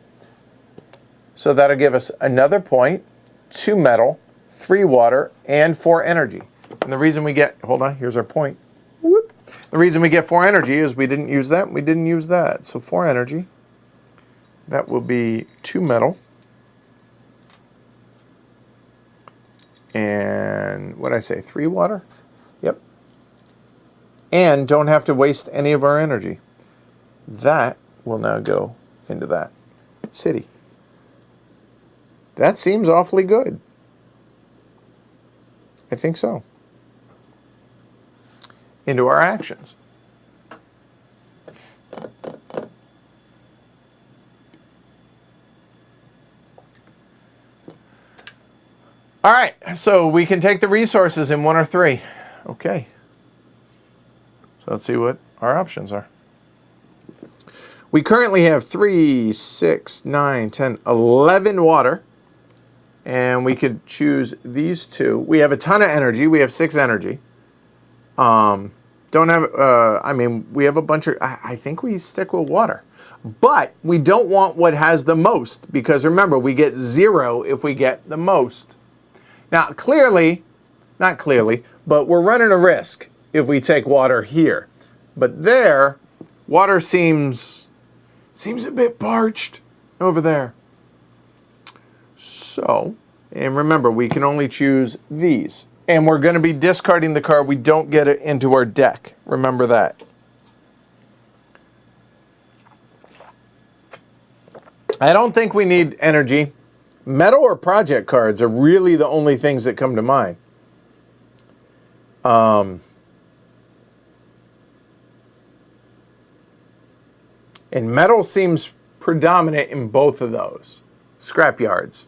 So that'll give us another point, 2 metal, 3 water, and 4 energy. And the reason we get, hold on, here's our point. Whoop. The reason we get 4 energy is we didn't use that, we didn't use that. So 4 energy. That will be 2 metal. And what did I say, 3 water? Yep. And don't have to waste any of our energy. That will now go into that city. That seems awfully good. I think so. Into our actions. All right, so we can take the resources in 1 or 3. Okay. So let's see what our options are. We currently have 3, 6, 9, 10, 11 water. And we could choose these 2. We have a ton of energy. We have 6 energy. Don't have, I mean, we have a bunch of, I think we stick with water. But we don't want what has the most, because remember, we get 0 if we get the most. Now, clearly, not clearly, but we're running a risk if we take water here. But there, water seems a bit parched over there. So, and remember, we can only choose these. And we're going to be discarding the card. We don't get it into our deck. Remember that. I don't think we need energy. Metal or project cards are really the only things that come to mind. And metal seems predominant in both of those. Scrapyards.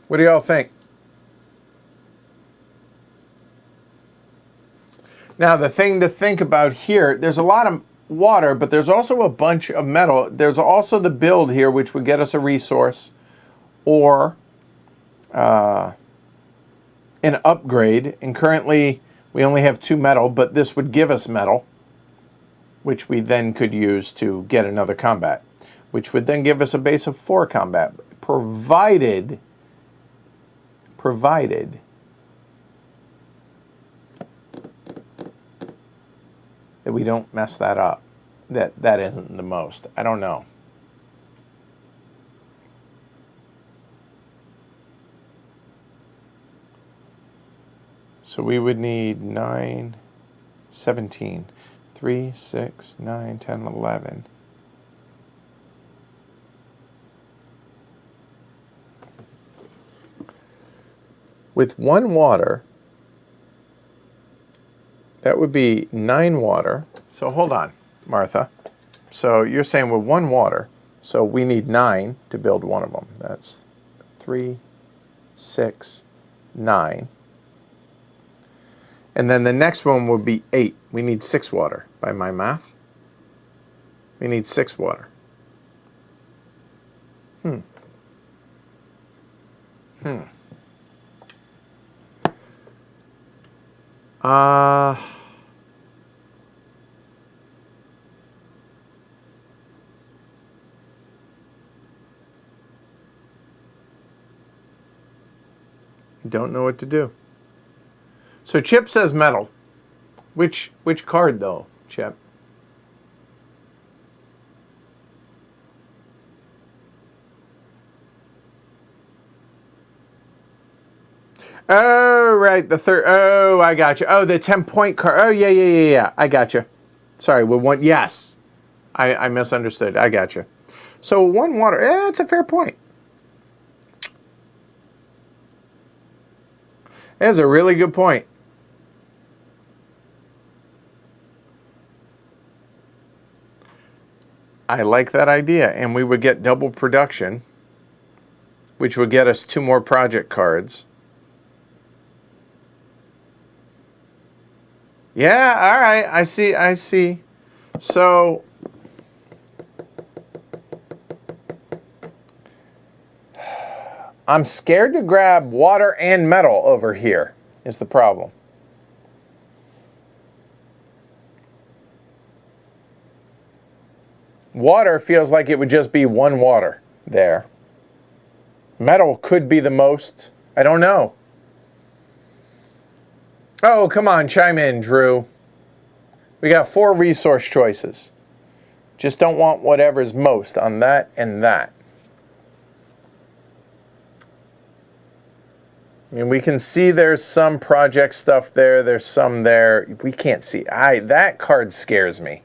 What do y'all think? Now, the thing to think about here, there's a lot of water, but there's also a bunch of metal. There's also the build here, which would get us a resource or an upgrade. And currently, we only have 2 metal, but this would give us metal, which we then could use to get another combat, which would then give us a base of 4 combat, provided that we don't mess that up. That isn't the most. I don't know. So we would need 9, 17, 3, 6, 9, 10, 11. With 1 water, that would be 9 water. So hold on, Martha. So you're saying with 1 water, so we need 9 to build one of them. That's 3, 6, 9. And then the next one would be 8. We need 6 water by my math. We need 6 water. I don't know what to do. So Chip says metal. Which card though, Chip? Oh, right, the third. Oh, I got you. Oh, the 10-point card. Oh, yeah. I got you. Sorry, with 1. Yes. I misunderstood. I got you. So 1 water. That's a fair point. That's a really good point. I like that idea. And we would get double production, which would get us 2 more project cards. Yeah, all right. I see. So I'm scared to grab water and metal over here is the problem. Water feels like it would just be 1 water there. Metal could be the most. I don't know. Oh, come on, chime in, Drew. We got 4 resource choices. Just don't want whatever's most on that and that. I mean, we can see there's some project stuff there. There's some there. We can't see. That card scares me.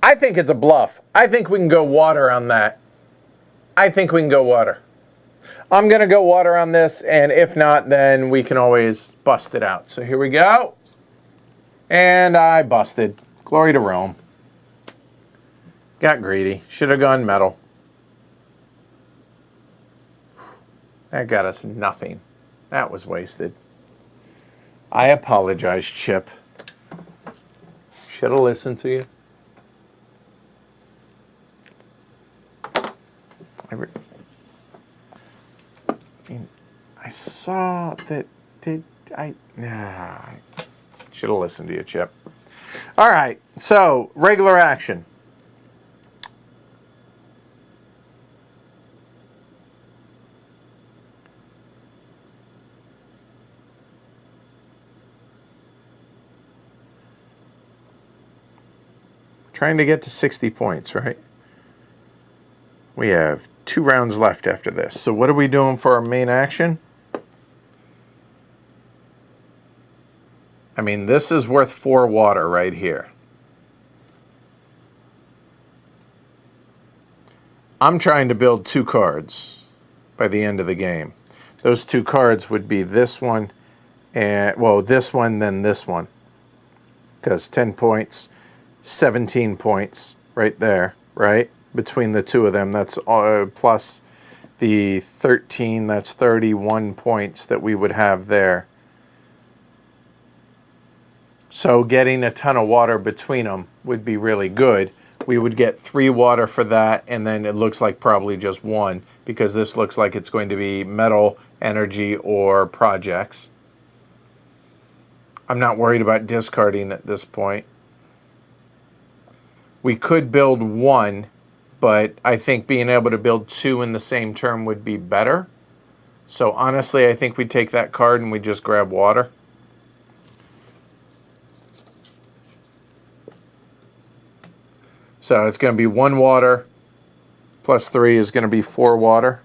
I think it's a bluff. I think we can go water on that. I think we can go water. I'm going to go water on this, and if not, then we can always bust it out. So here we go. And I busted. Glory to Rome. Got greedy. Should have gone metal. That got us nothing. That was wasted. I apologize, Chip. Should have listened to you. I saw that. I should have listened to you, Chip. All right, so regular action. Trying to get to 60 points, right? We have 2 rounds left after this. So what are we doing for our main action? I mean, this is worth 4 water right here. I'm trying to build 2 cards by the end of the game. Those 2 cards would be this one, and well, this one, then this one. Because 10 points, 17 points right there, right? Between the 2 of them, that's plus the 13, that's 31 points that we would have there. So getting a ton of water between them would be really good. We would get 3 water for that, and then it looks like probably just 1, because this looks like it's going to be metal, energy, or projects. I'm not worried about discarding at this point. We could build 1, but I think being able to build 2 in the same turn would be better. So honestly, I think we take that card and we just grab water. So it's going to be 1 water, plus 3 is going to be 4 water.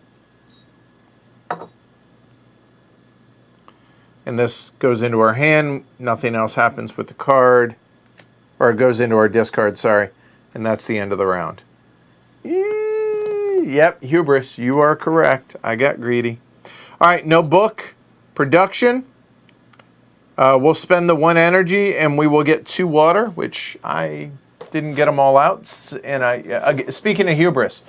And this goes into our hand. Nothing else happens with the card. Or it goes into our discard, sorry. And that's the end of the round. Yep, hubris. You are correct. I got greedy. All right, no book. Production. We'll spend the 1 energy and we will get 2 water, which I didn't get them all out. And speaking of hubris,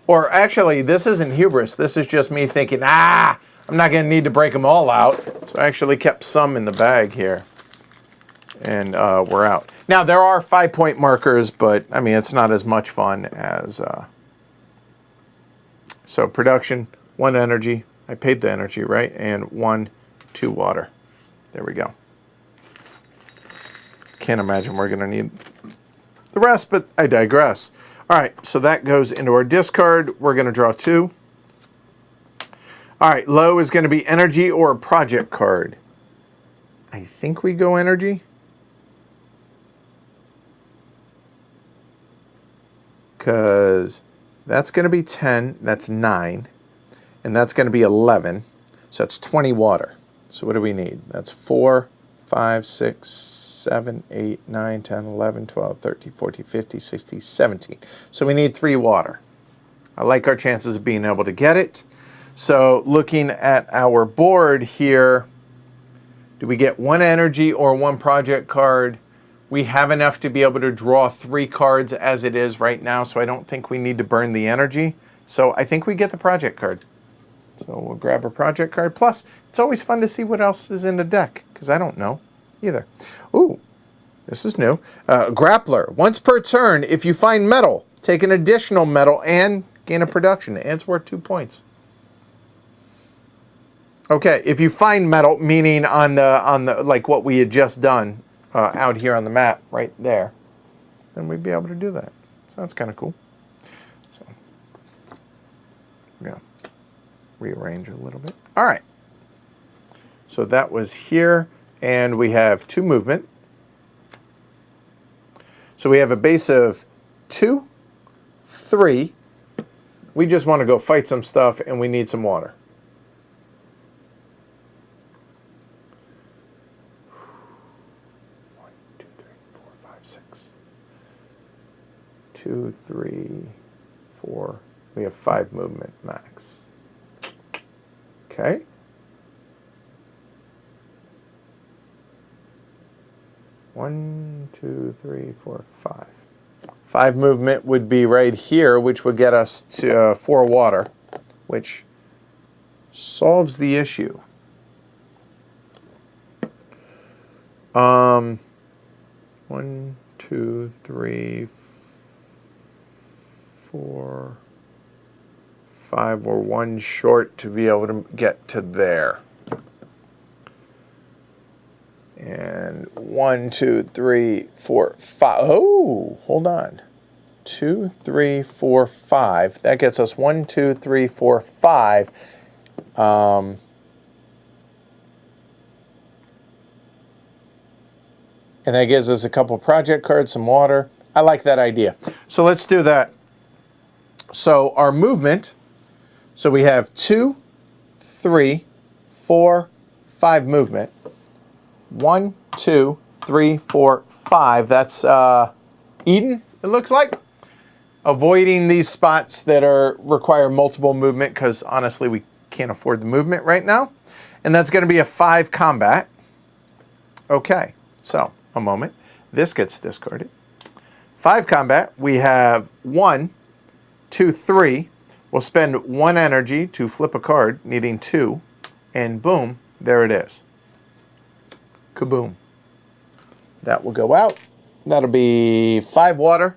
or actually, this isn't hubris. This is just me thinking, I'm not going to need to break them all out. So I actually kept some in the bag here. And we're out. Now, there are 5-point markers, but, I mean, it's not as much fun as... So, production, 1 energy. I paid the energy, right? And 1, 2 water. There we go. Can't imagine we're going to need the rest, but I digress. All right, so that goes into our discard. We're going to draw 2. All right, low is going to be energy or a project card. I think we go energy. Because That's going to be 10. That's 9. And that's going to be 11. So that's 20 water. So what do we need? That's 4, 5, 6, 7, 8, 9, 10, 11, 12, 13, 14, 15, 16, 17. So we need 3 water. I like our chances of being able to get it. So looking at our board here, do we get 1 energy or 1 project card? We have enough to be able to draw 3 cards as it is right now, so I don't think we need to burn the energy. So I think we get the project card. So we'll grab a project card. Plus, it's always fun to see what else is in the deck, because I don't know either. Ooh, this is new. Grappler. Once per turn, if you find metal, take an additional metal and gain a production. And it's worth 2 points. Okay, if you find metal, meaning on the like what we had just done out here on the map, right there, then we'd be able to do that. So that's kind of cool. So we're gonna rearrange a little bit. All right. So that was here, and we have 2 movement. So we have a base of 2, 3. We just want to go fight some stuff, and we need some water. 2, 3, 4. We have 5 movement max. Okay. One, 2, 3, 4, 5. 5 movement would be right here, which would get us to 4 water, which solves the issue. 1, 2, 3, 4, 5. We're 1 short to be able to get to there. And 1, 2, 3, 4, 5. Oh, hold on. 2, 3, 4, 5. That gets us 1, 2, 3, 4, 5. And that gives us a couple project cards, some water. I like that idea. So let's do that. So our movement, so we have 2, 3, 4, 5 movement. 1, 2, 3, 4, 5. That's Eden, it looks like. Avoiding these spots that require multiple movement, because honestly we can't afford the movement right now. And that's going to be a 5 combat. Okay, so a moment. This gets discarded. 5 combat. We have 1, 2, 3. We'll spend 1 energy to flip a card, needing 2. And boom, there it is. Kaboom. That will go out. That'll be 5 water.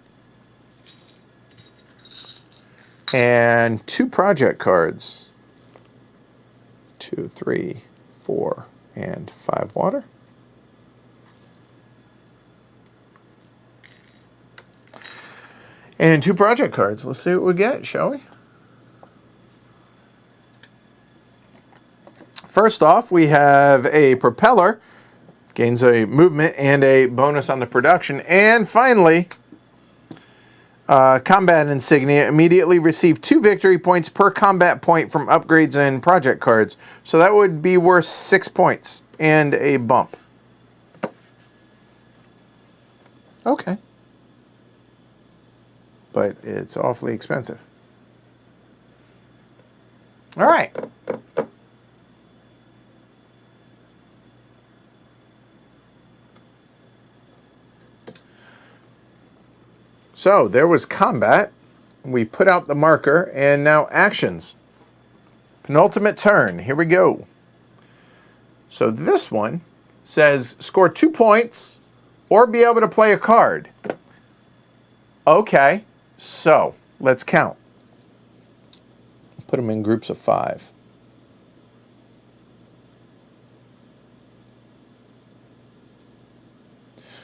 And 2 project cards. 2, 3, 4, and 5 water. And 2 project cards. Let's see what we get, shall we? First off, we have a propeller. Gains a movement and a bonus on the production. And finally, combat insignia. Immediately receive 2 victory points per combat point from upgrades and project cards. So that would be worth 6 points and a bump. Okay. But it's awfully expensive. All right. So there was combat. We put out the marker, and now actions. Penultimate turn. Here we go. So this one says score 2 points or be able to play a card. Okay, so let's count. Put them in groups of 5.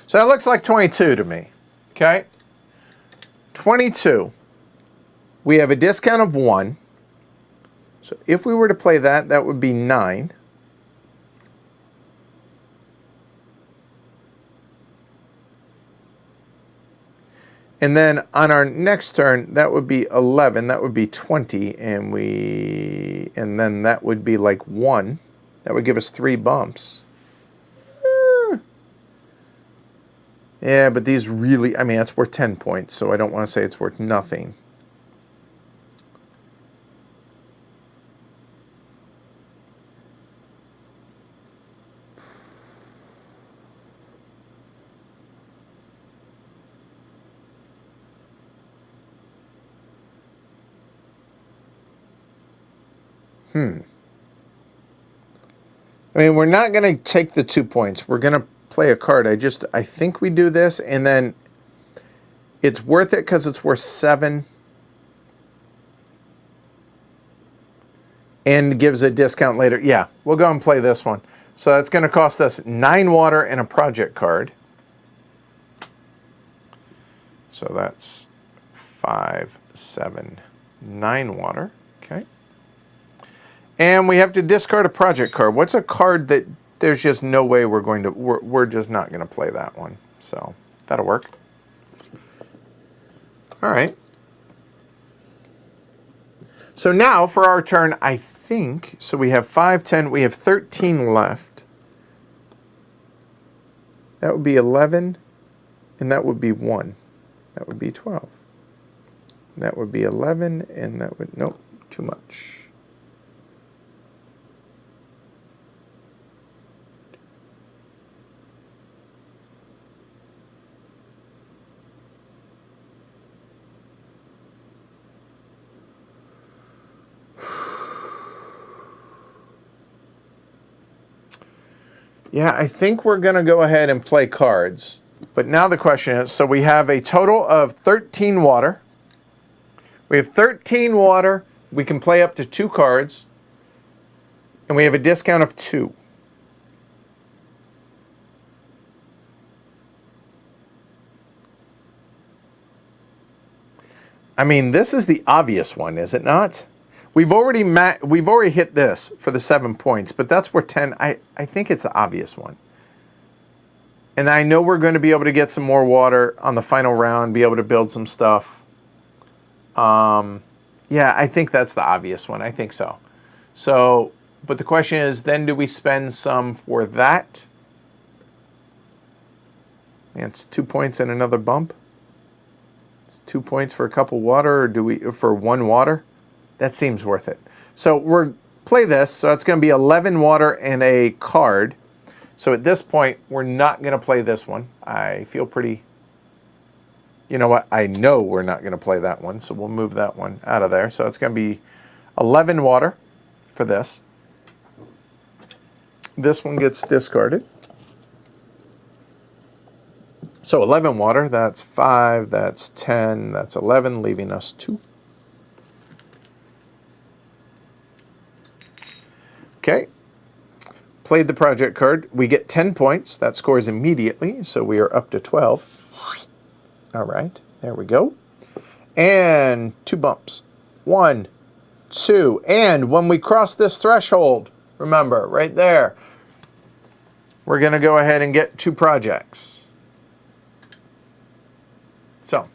So that looks like 22 to me. Okay. 22. We have a discount of 1. So if we were to play that, that would be 9. And then on our next turn, that would be 11. That would be 20. And then that would be like 1. That would give us 3 bumps. Yeah, but these really, I mean, that's worth 10 points, so I don't want to say it's worth nothing. I mean, we're not going to take the 2 points. We're going to play a card. I think we do this, and then it's worth it because it's worth 7. And gives a discount later. Yeah, we'll go and play this one. So that's going to cost us 9 water and a project card. So that's 5, 7, 9 water. Okay. And we have to discard a project card. What's a card that there's just no way we're just not going to play that one. So that'll work. All right. So now for our turn, I think, so we have 5, 10, we have 13 left. That would be 11, and that would be 1. That would be 12. That would be 11, and that would, nope, too much. Yeah, I think we're going to go ahead and play cards. But now the question is, so we have a total of 13 water. We have 13 water. We can play up to 2 cards. And we have a discount of 2. I mean, this is the obvious one, is it not? We've already hit this for the 7 points, but that's worth 10. I think it's the obvious one. And I know we're going to be able to get some more water on the final round, be able to build some stuff. Yeah, I think that's the obvious one. I think so. So, but the question is, then do we spend some for that? And it's 2 points and another bump. It's 2 points for a couple water, or do we for 1 water? That seems worth it. So we're play this. So it's going to be 11 water and a card. So at this point, we're not going to play this one. I feel pretty, you know what? I know we're not going to play that one. So we'll move that one out of there. So it's going to be 11 water for this. This one gets discarded. So 11 water, that's 5, that's 10, that's 11, leaving us 2. Okay, played the project card. We get 10 points. That scores immediately, so we are up to 12. All right, there we go. And 2 bumps. 1, 2, and when we cross this threshold, remember, right there, we're going to go ahead and get 2 projects. So,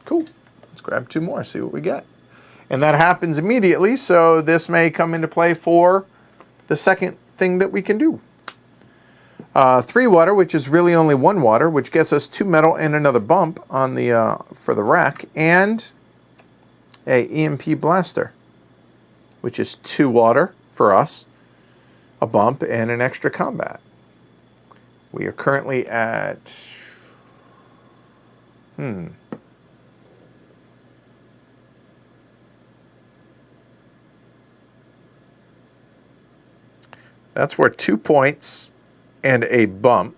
cool. Let's grab 2 more, see what we get. And that happens immediately, so this may come into play for the second thing that we can do. 3 water, which is really only 1 water, which gets us 2 metal and another bump on the for the rack, and a EMP blaster, which is 2 water for us, a bump, and an extra combat. We are currently at That's worth 2 points and a bump.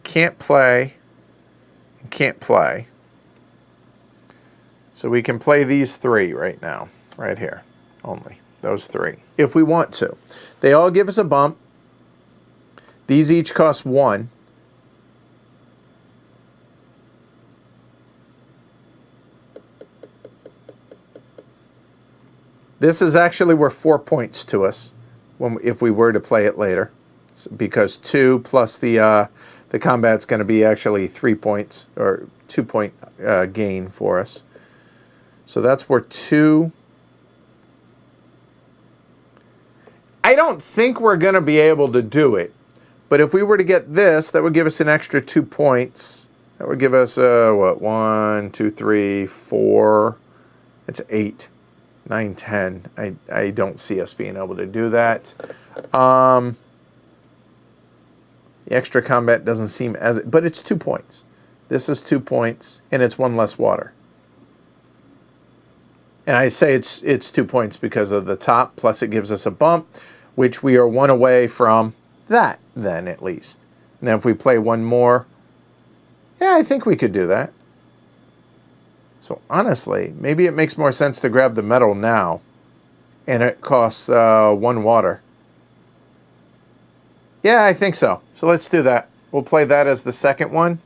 Can't play. Can't play. So we can play these 3 right now, right here, only. Those 3, if we want to. They all give us a bump. These each cost 1. This is actually worth 4 points to us if we were to play it later. because 2 plus the combat's going to be actually 3 points, or 2-point gain for us. So that's worth 2. I don't think we're going to be able to do it. But if we were to get this, that would give us an extra 2 points. That would give us, what, 1, 2, 3, 4. It's 8, 9, 10. I don't see us being able to do that. The extra combat doesn't seem as... But it's 2 points. This is 2 points, and it's 1 less water. And I say it's 2 points because of the top, plus it gives us a bump, which we are 1 away from that, then, at least. Now, if we play 1 more, yeah, I think we could do that. So, honestly, maybe it makes more sense to grab the metal now, and it costs 1 water. Yeah, I think so. So let's do that. We'll play that as the second one,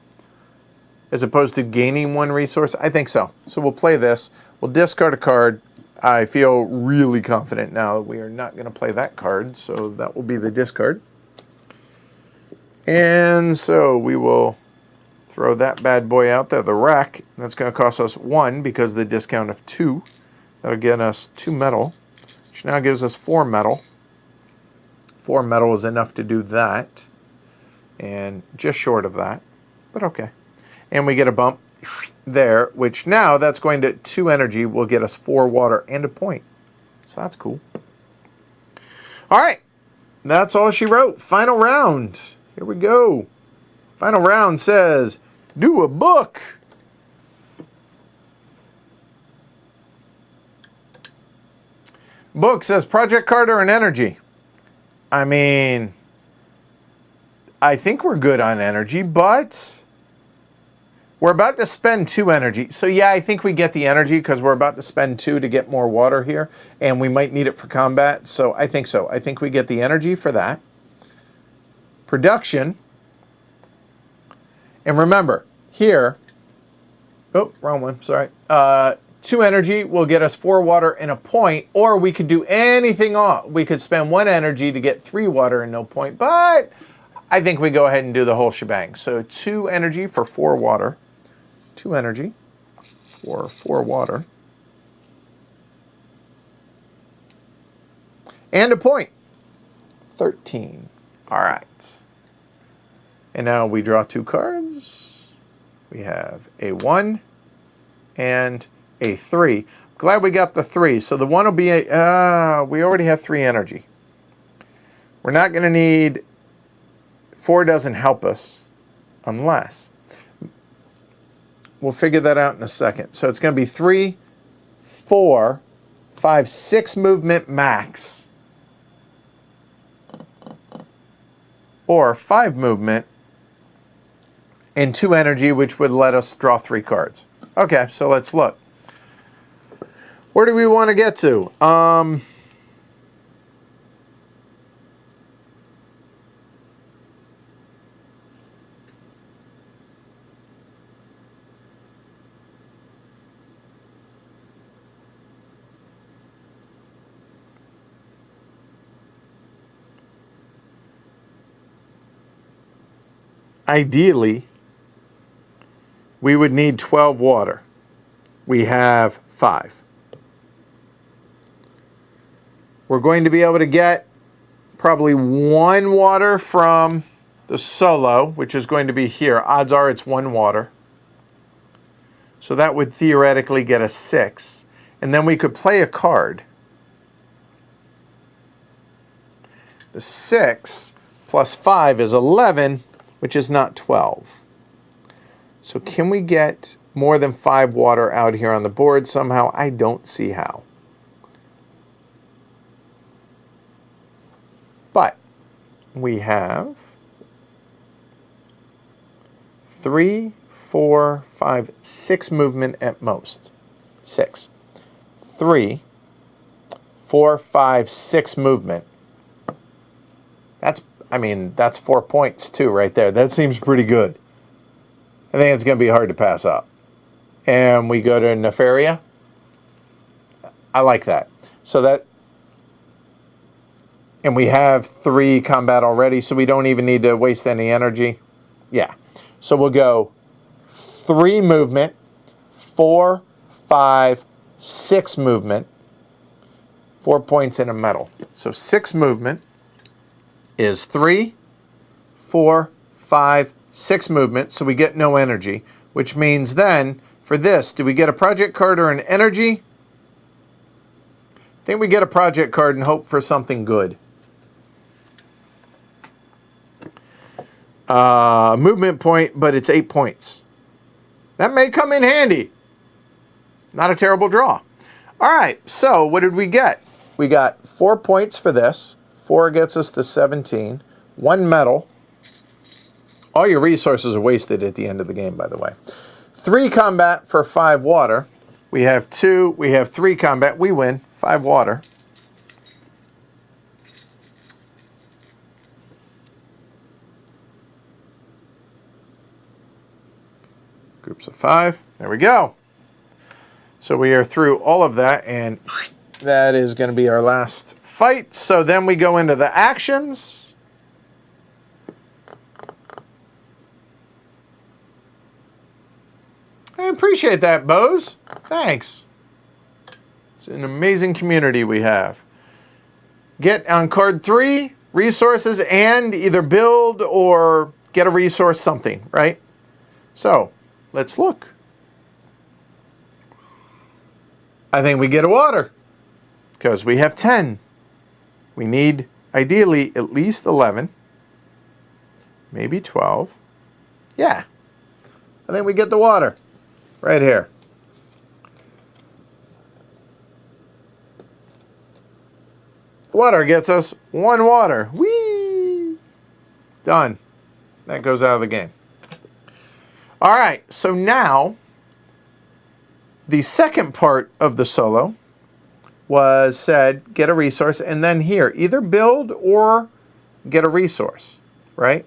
as opposed to gaining 1 resource. I think so. So we'll play this. We'll discard a card. I feel really confident now that we are not going to play that card, so that will be the discard. And so we will throw that bad boy out there, the wreck. That's going to cost us 1 because of the discount of 2. That'll get us 2 metal, which now gives us 4 metal. 4 metal is enough to do that, and just short of that, but okay. And we get a bump there, which now that's going to 2 energy will get us 4 water and a point. So that's cool. All right, that's all she wrote. Final round. Here we go. Final round says, do a book. Book says project card or an energy. I mean, I think we're good on energy, but we're about to spend 2 energy. So yeah, I think we get the energy because we're about to spend 2 to get more water here, and we might need it for combat. So I think so. I think we get the energy for that. Production. And remember, here, oh, wrong one, sorry. 2 energy will get us 4 water and a point, or we could do anything off. We could spend 1 energy to get 3 water and no point, but I think we go ahead and do the whole shebang. So 2 energy for 4 water. 2 energy for 4 water. And a point. 13. All right. And now we draw 2 cards. We have a 1 and a 3. Glad we got the 3. So the 1 will be a, we already have 3 energy. We're not going to need, 4 doesn't help us unless. We'll figure that out in a second. So it's going to be 3, 4, 5, 6 movement max. Or 5 movement and 2 energy, which would let us draw 3 cards. Okay, so let's look. Where do we want to get to? Ideally, we would need 12 water. We have 5. We're going to be able to get probably 1 water from the solo, which is going to be here. Odds are it's 1 water. So that would theoretically get us 6. And then we could play a card. The 6 plus 5 is 11, which is not 12. So can we get more than 5 water out here on the board somehow? I don't see how. But we have 3, 4, 5, 6 movement at most. 6. 3, 4, 5, 6 movement. That's 4 points too right there. That seems pretty good. I think it's going to be hard to pass up. And we go to Nefaria. I like that. So that, And we have 3 combat already, so we don't even need to waste any energy. Yeah. So we'll go 3 movement, 4, 5, 6 movement, 4 points in a medal. So 6 movement is 3, 4, 5, 6 movement, so we get no energy, which means then, for this, do we get a project card or an energy? I think we get a project card and hope for something good. Movement point, but it's 8 points. That may come in handy. Not a terrible draw. All right, so what did we get? We got 4 points for this. 4 gets us to 17. 1 medal. All your resources are wasted at the end of the game, by the way. 3 combat for 5 water. We have 2, we have 3 combat. We win. 5 water. Groups of 5. There we go. So we are through all of that, and that is going to be our last fight. So then we go into the actions. I appreciate that, Bose. Thanks. It's an amazing community we have. Get on card 3, resources, and either build or get a resource something, right? So let's look. I think we get a water because we have 10. We need ideally at least 11, maybe 12. Yeah, I think we get the water right here. Water gets us 1 water. Whee! Done. That goes out of the game. All right, so now the second part of the solo was said, get a resource, and then here, either build or get a resource, right?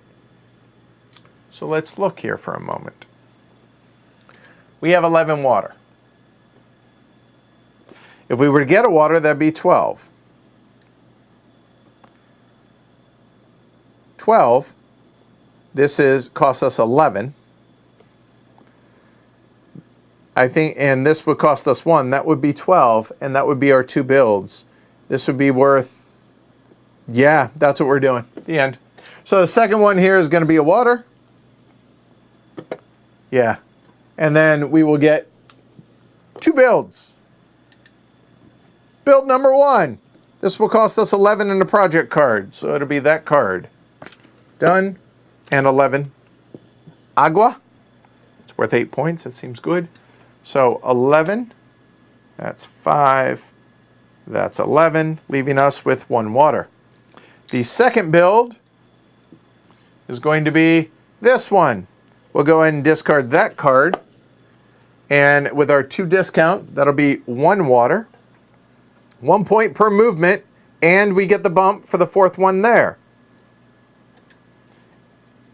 So let's look here for a moment. We have 11 water. If we were to get a water, that'd be 12. 12, this cost us 11. I think, and this would cost us 1. That would be 12, and that would be our 2 builds. This would be worth, yeah, that's what we're doing. The end. So the second one here is going to be a water. Yeah. And then we will get 2 builds. Build number 1. This will cost us 11 in the project card, so it'll be that card. Done. And 11. Agua. It's worth 8 points. That seems good. So 11, that's 5, that's 11, leaving us with 1 water. The second build is going to be this one. We'll go ahead and discard that card. And with our 2 discount, that'll be 1 water, 1 point per movement, and we get the bump for the 4th one there.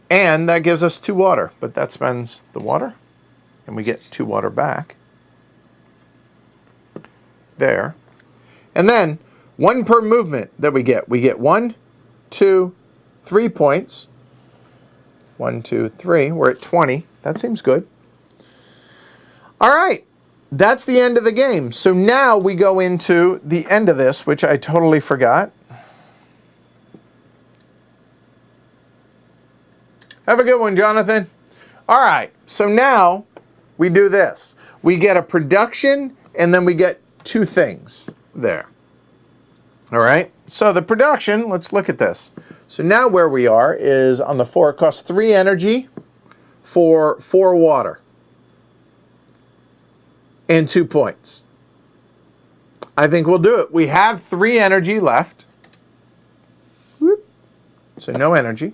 And that gives us 2 water, but that spends the water. And we get 2 water back. There. And then 1 per movement that we get. We get 1, 2, 3 points. 1, 2, 3. We're at 20. That seems good. All right. That's the end of the game. So now we go into the end of this, which I totally forgot. Have a good one, Jonathan. All right. So now we do this. We get a production, and then we get 2 things there. All right. So the production, let's look at this. So now where we are is on the 4. It costs 3 energy for 4 water and 2 points. I think we'll do it. We have 3 energy left. Whoop. So no energy.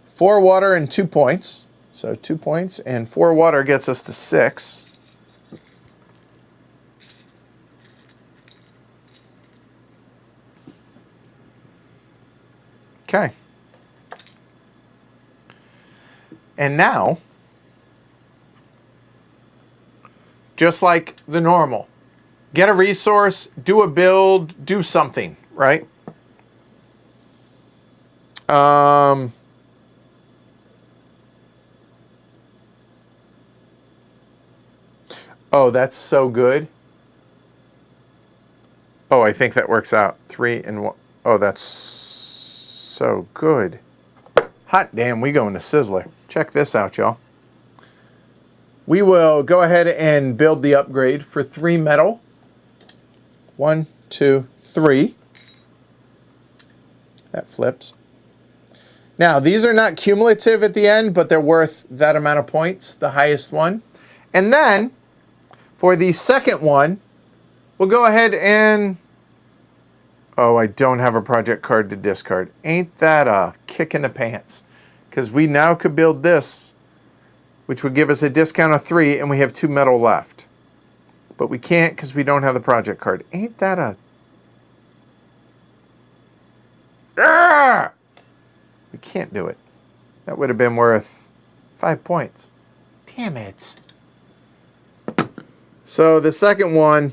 4 water and 2 points. So 2 points, and 4 water gets us to 6. Okay. And now, just like the normal, get a resource, do a build, do something, right? Oh, that's so good. Oh, I think that works out. 3 and 1. Oh, that's so good. Hot damn, we going to Sizzler. Check this out, y'all. We will go ahead and build the upgrade for 3 metal. 1, 2, 3. That flips. Now, these are not cumulative at the end, but they're worth that amount of points, the highest one. And then, for the second one, we'll go ahead and... Oh, I don't have a project card to discard. Ain't that a kick in the pants? Because we now could build this, which would give us a discount of 3, and we have 2 metal left. But we can't because we don't have the project card. Ain't that a... Ah! We can't do it. That would have been worth 5 points. Damn it. So the second one...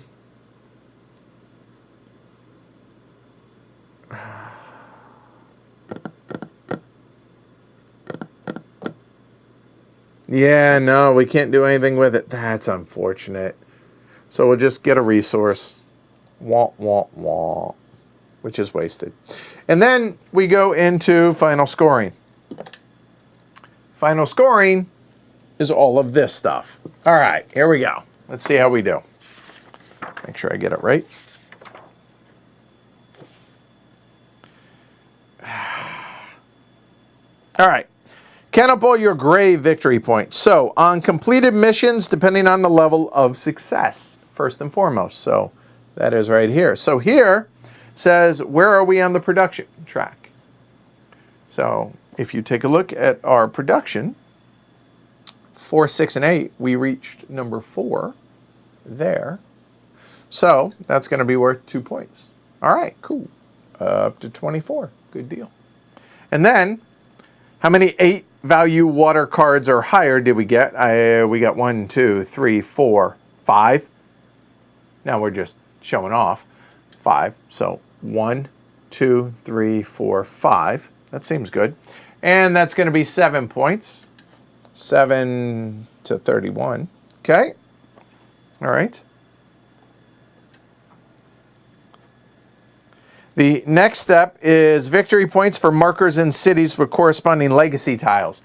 Yeah, no, we can't do anything with it. That's unfortunate. So we'll just get a resource. Wah, wah, wah. Which is wasted. And then we go into final scoring. Final scoring is all of this stuff. All right, here we go. Let's see how we do. Make sure I get it right. All right. Count up all your gray victory points. So on completed missions, depending on the level of success, first and foremost. So that is right here. So here says, where are we on the production track? So if you take a look at our production, 4, 6, and 8, we reached number 4 there. So that's going to be worth 2 points. All right, cool. Up to 24. Good deal. And then, how many 8 value water cards or higher did we get? We got 1, 2, 3, 4, 5. Now we're just showing off. 5. So 1, 2, 3, 4, 5. That seems good. And that's going to be 7 points. 7 to 31. Okay. All right. The next step is victory points for markers in cities with corresponding legacy tiles.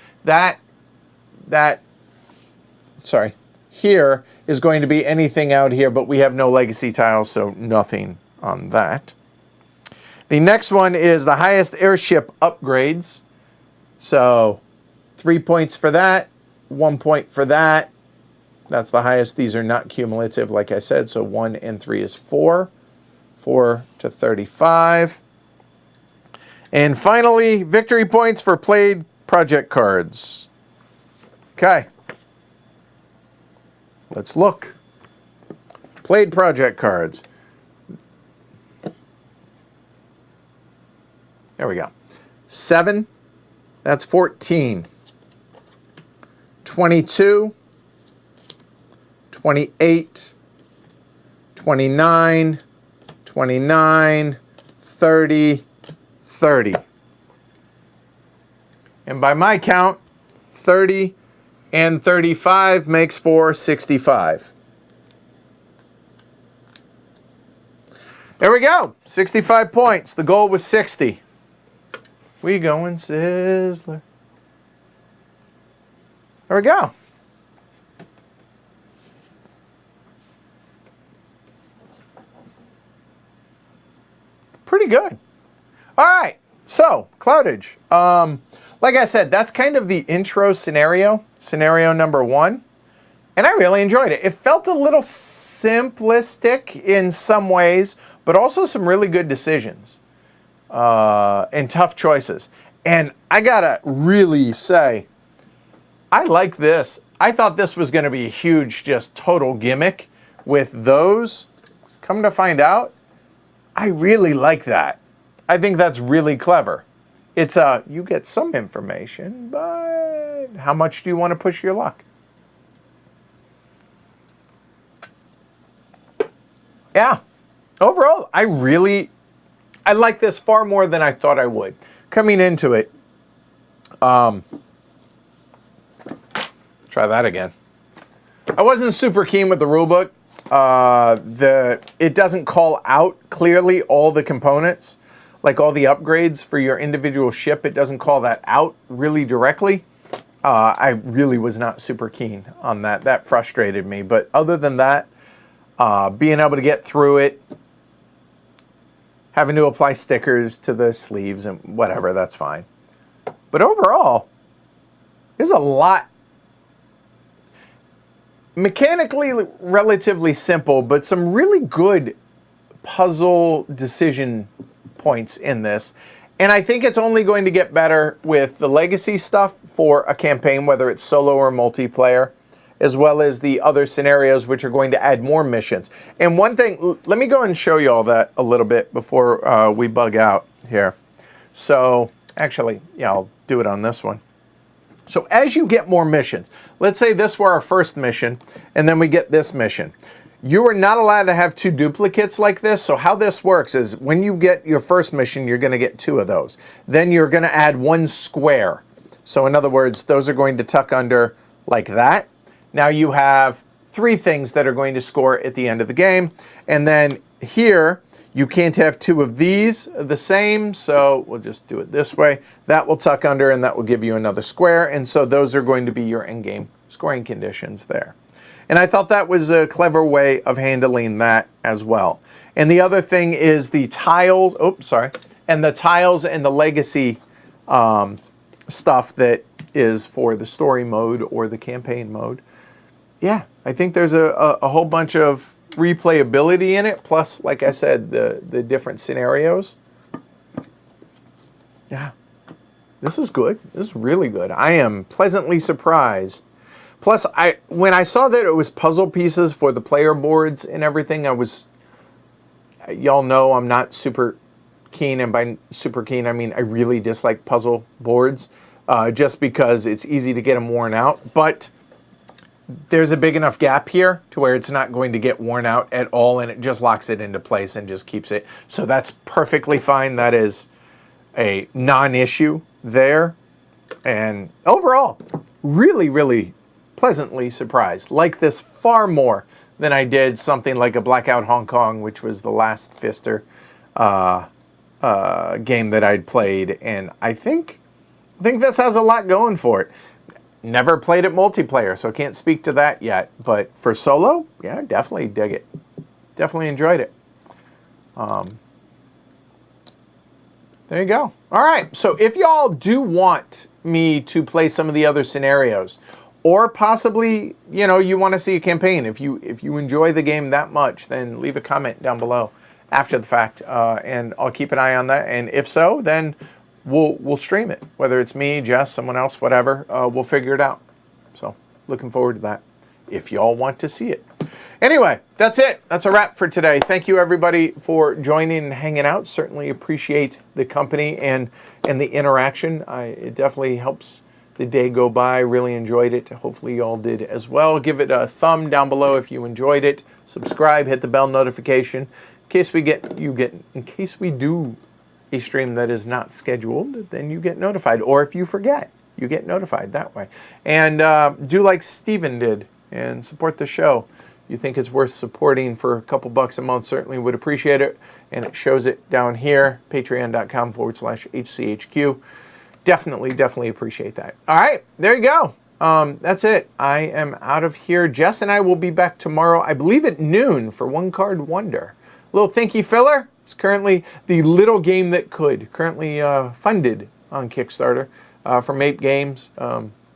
Here is going to be anything out here, but we have no legacy tiles, so nothing on that. The next one is the highest airship upgrades. So 3 points for that, 1 point for that. That's the highest. These are not cumulative, like I said, so 1 and 3 is 4. 4 to 35. And finally, victory points for played project cards. Okay. Let's look. Played project cards. There we go. 7. That's 14. 22. 28. 29. 29, 30, 30. And by my count, 30 and 35 makes for 65. There we go, 65 points. The goal was 60. We going Sizzler. There we go. Pretty good. All right, so Cloudage. Like I said, that's kind of the intro scenario number 1, and I really enjoyed it. It felt a little simplistic in some ways, but also some really good decisions and tough choices. And I gotta really say, I like this. I thought this was gonna be a huge, just total gimmick with those. Come to find out, I really like that. I think that's really clever. It's you get some information, but how much do you want to push your luck? Yeah. Overall, I like this far more than I thought I would. Coming into it, try that again. I wasn't super keen with the rulebook. It doesn't call out clearly all the components, like all the upgrades for your individual ship. It doesn't call that out really directly. I really was not super keen on that. That frustrated me. But other than that, being able to get through it, having to apply stickers to the sleeves and whatever, that's fine. But overall, there's a lot. Mechanically relatively simple, but some really good puzzle decision points in this. And I think it's only going to get better with the legacy stuff for a campaign, whether it's solo or multiplayer, as well as the other scenarios, which are going to add more missions. And one thing, let me go and show you all that a little bit before we bug out here. So actually, yeah, I'll do it on this one. So as you get more missions, let's say this were our first mission, and then we get this mission. You are not allowed to have two duplicates like this. So how this works is when you get your first mission, you're going to get two of those. Then you're going to add one square. So in other words, those are going to tuck under like that. Now you have three things that are going to score at the end of the game. And then here, you can't have two of these the same, so we'll just do it this way. That will tuck under, and that will give you another square. And so those are going to be your in-game scoring conditions there. And I thought that was a clever way of handling that as well. And the other thing is the tiles, and the tiles and the legacy stuff that is for the story mode or the campaign mode. Yeah, I think there's a whole bunch of replayability in it, plus, like I said, the different scenarios. Yeah, this is good. This is really good. I am pleasantly surprised. Plus, when I saw that it was puzzle pieces for the player boards and everything, y'all know I'm not super keen, and by super keen, I mean I really dislike puzzle boards, just because it's easy to get them worn out. But there's a big enough gap here to where it's not going to get worn out at all, and it just locks it into place and just keeps it. So that's perfectly fine. That is a non-issue there. And overall, really, really pleasantly surprised. Like this far more than I did something like a Blackout Hong Kong, which was the last Pfister game that I'd played. And I think this has a lot going for it. Never played it multiplayer, so can't speak to that yet. But for solo, yeah, definitely dig it. Definitely enjoyed it. There you go. All right, so if y'all do want me to play some of the other scenarios, or possibly, you know, you want to see a campaign, if you enjoy the game that much, then leave a comment down below after the fact, and I'll keep an eye on that. And if so, then we'll stream it, whether it's me, Jess, someone else, whatever. We'll figure it out. So looking forward to that if y'all want to see it. Anyway, that's it. That's a wrap for today. Thank you, everybody, for joining and hanging out. Certainly appreciate the company and the interaction. It definitely helps the day go by. Really enjoyed it. Hopefully you all did as well. Give it a thumb down below if you enjoyed it. Subscribe, hit the bell notification in case we do a stream that is not scheduled, then you get notified. Or if you forget, you get notified that way. And do like Steven did and support the show. You think it's worth supporting for a couple bucks a month, certainly would appreciate it. And it shows it down here, patreon.com/HCHQ. Definitely appreciate that. All right, there you go. That's it. I am out of here. Jess and I will be back tomorrow, I believe at noon, for One Card Wonder. Little thinky filler. It's currently the little game that could. Currently funded on Kickstarter from Ape Games.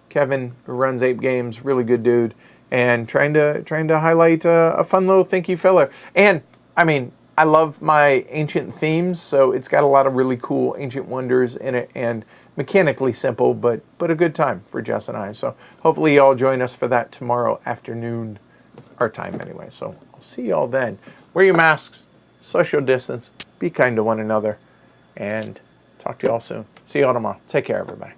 Kevin, who runs Ape Games, really good dude, and trying to highlight a fun little thinky filler. And I mean, I love my ancient themes, so it's got a lot of really cool ancient wonders in it, and mechanically simple, but a good time for Jess and I. So hopefully y'all join us for that tomorrow afternoon, our time anyway. So I'll see y'all then. Wear your masks, social distance, be kind to one another, and talk to y'all soon. See y'all tomorrow. Take care, everybody.